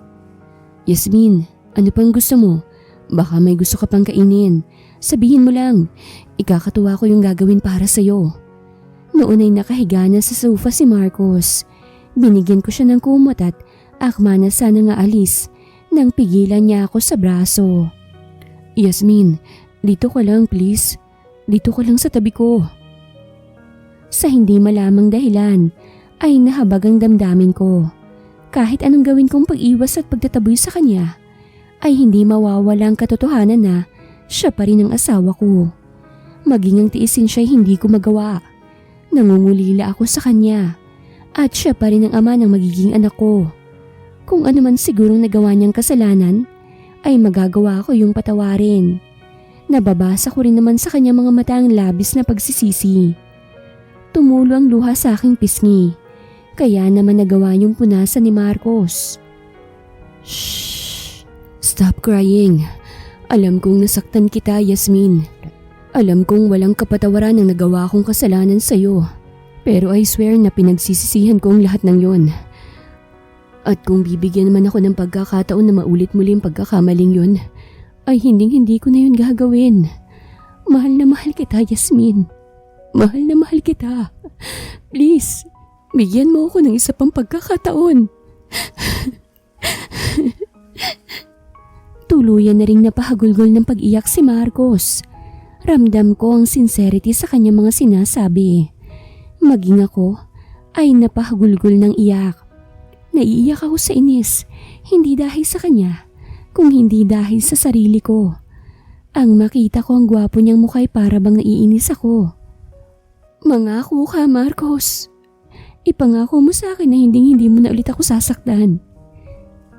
"Yasmin, ano pang gusto mo? Baka may gusto ka pang kainin. Sabihin mo lang, ikakatuwa ko yung gagawin para sa'yo." Noon ay nakahiga na sa sofa si Marcos. Binigyan ko siya ng kumot at akma na sana nga alis nang pigilan niya ako sa braso. "Yasmin, dito ka lang please. Dito ka lang sa tabi ko." Sa hindi malamang dahilan ay nahabag ang damdamin ko. Kahit anong gawin kong pag-iwas at pagtataboy sa kanya ay hindi mawawala ang katotohanan na siya pa rin ang asawa ko. Maging ang tiisin siya hindi ko magawa. Nangungulila ako sa kanya at siya pa rin ang ama ng magiging anak ko. Kung ano man sigurong nagawa niyang kasalanan ay magagawa ko yung patawarin. Nababasa ko rin naman sa kanya mga mata ang labis na pagsisisi. Tumulo ang luha sa aking pisngi, kaya naman nagawa niyong punasan ni Marcos. "Shh! Stop crying. Alam kong nasaktan kita, Yasmin. Alam kong walang kapatawaran ang nagawa kong kasalanan sa'yo. Pero I swear na pinagsisisihan ko ang lahat ng yon. At kung bibigyan naman ako ng pagkakataon na maulit muli ang pagkakamaling yon, ay hindi ko na yun gagawin. Mahal na mahal kita, Yasmin. Mahal na mahal kita. Please, bigyan mo ako ng isa pang pagkakataon." Tuluyan na ring napahagulgol ng pag-iyak si Marcos. Ramdam ko ang sincerity sa kanyang mga sinasabi. Maging ako ay napahagulgol ng iyak. Naiiyak ako sa inis, hindi dahil sa kanya, kung hindi dahil sa sarili ko. Ang makita ko ang gwapo niyang mukha ay para bang naiinis ako. "Mangako ka, Marcos. Ipangako mo sa akin na hindi mo na ulit ako sasaktan.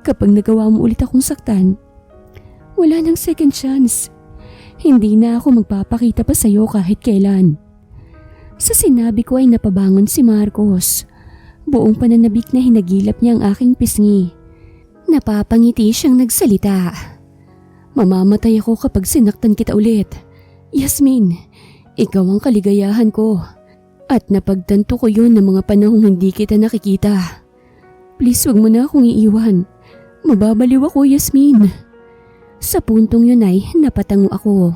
Kapag nagawa mo ulit akong saktan, wala nang second chance. Hindi na ako magpapakita pa sa'yo kahit kailan. Sa sinabi ko ay napabangon si Marcos. Buong pananabik na hinagilap niya ang aking pisngi. Napapangiti siyang nagsalita. Mamamatay ako kapag sinaktan kita ulit. Yasmin, ikaw ang kaligayahan ko. At napagtanto ko yun ng mga panahong hindi kita nakikita. Please wag mo na akong iiwan. Mababaliw ako, Yasmin. Sa puntong yun ay napatango ako.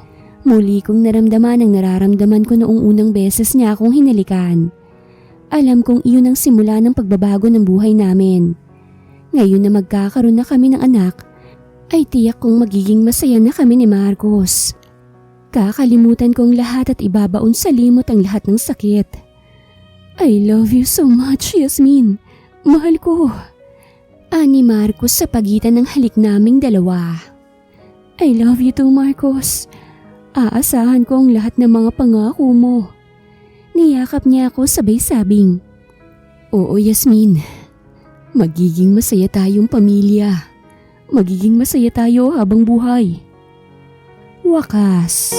Muli kong naramdaman ang nararamdaman ko noong unang beses niya akong hinalikan. Alam kong iyon ang simula ng pagbabago ng buhay namin. Ngayon na magkakaroon na kami ng anak, ay tiyak kong magiging masaya na kami ni Marcos. Kakalimutan ko ang lahat at ibabaon sa limot ang lahat ng sakit. I love you so much, Yasmin. Mahal ko. Ani Marcos sa pagitan ng halik naming dalawa. I love you too, Marcos. Aasahan ko ang lahat ng mga pangako mo. Niyakap niya ako sabay sabing, oo, Yasmin. Magiging masaya tayong pamilya. Magiging masaya tayo habang buhay. Wakas.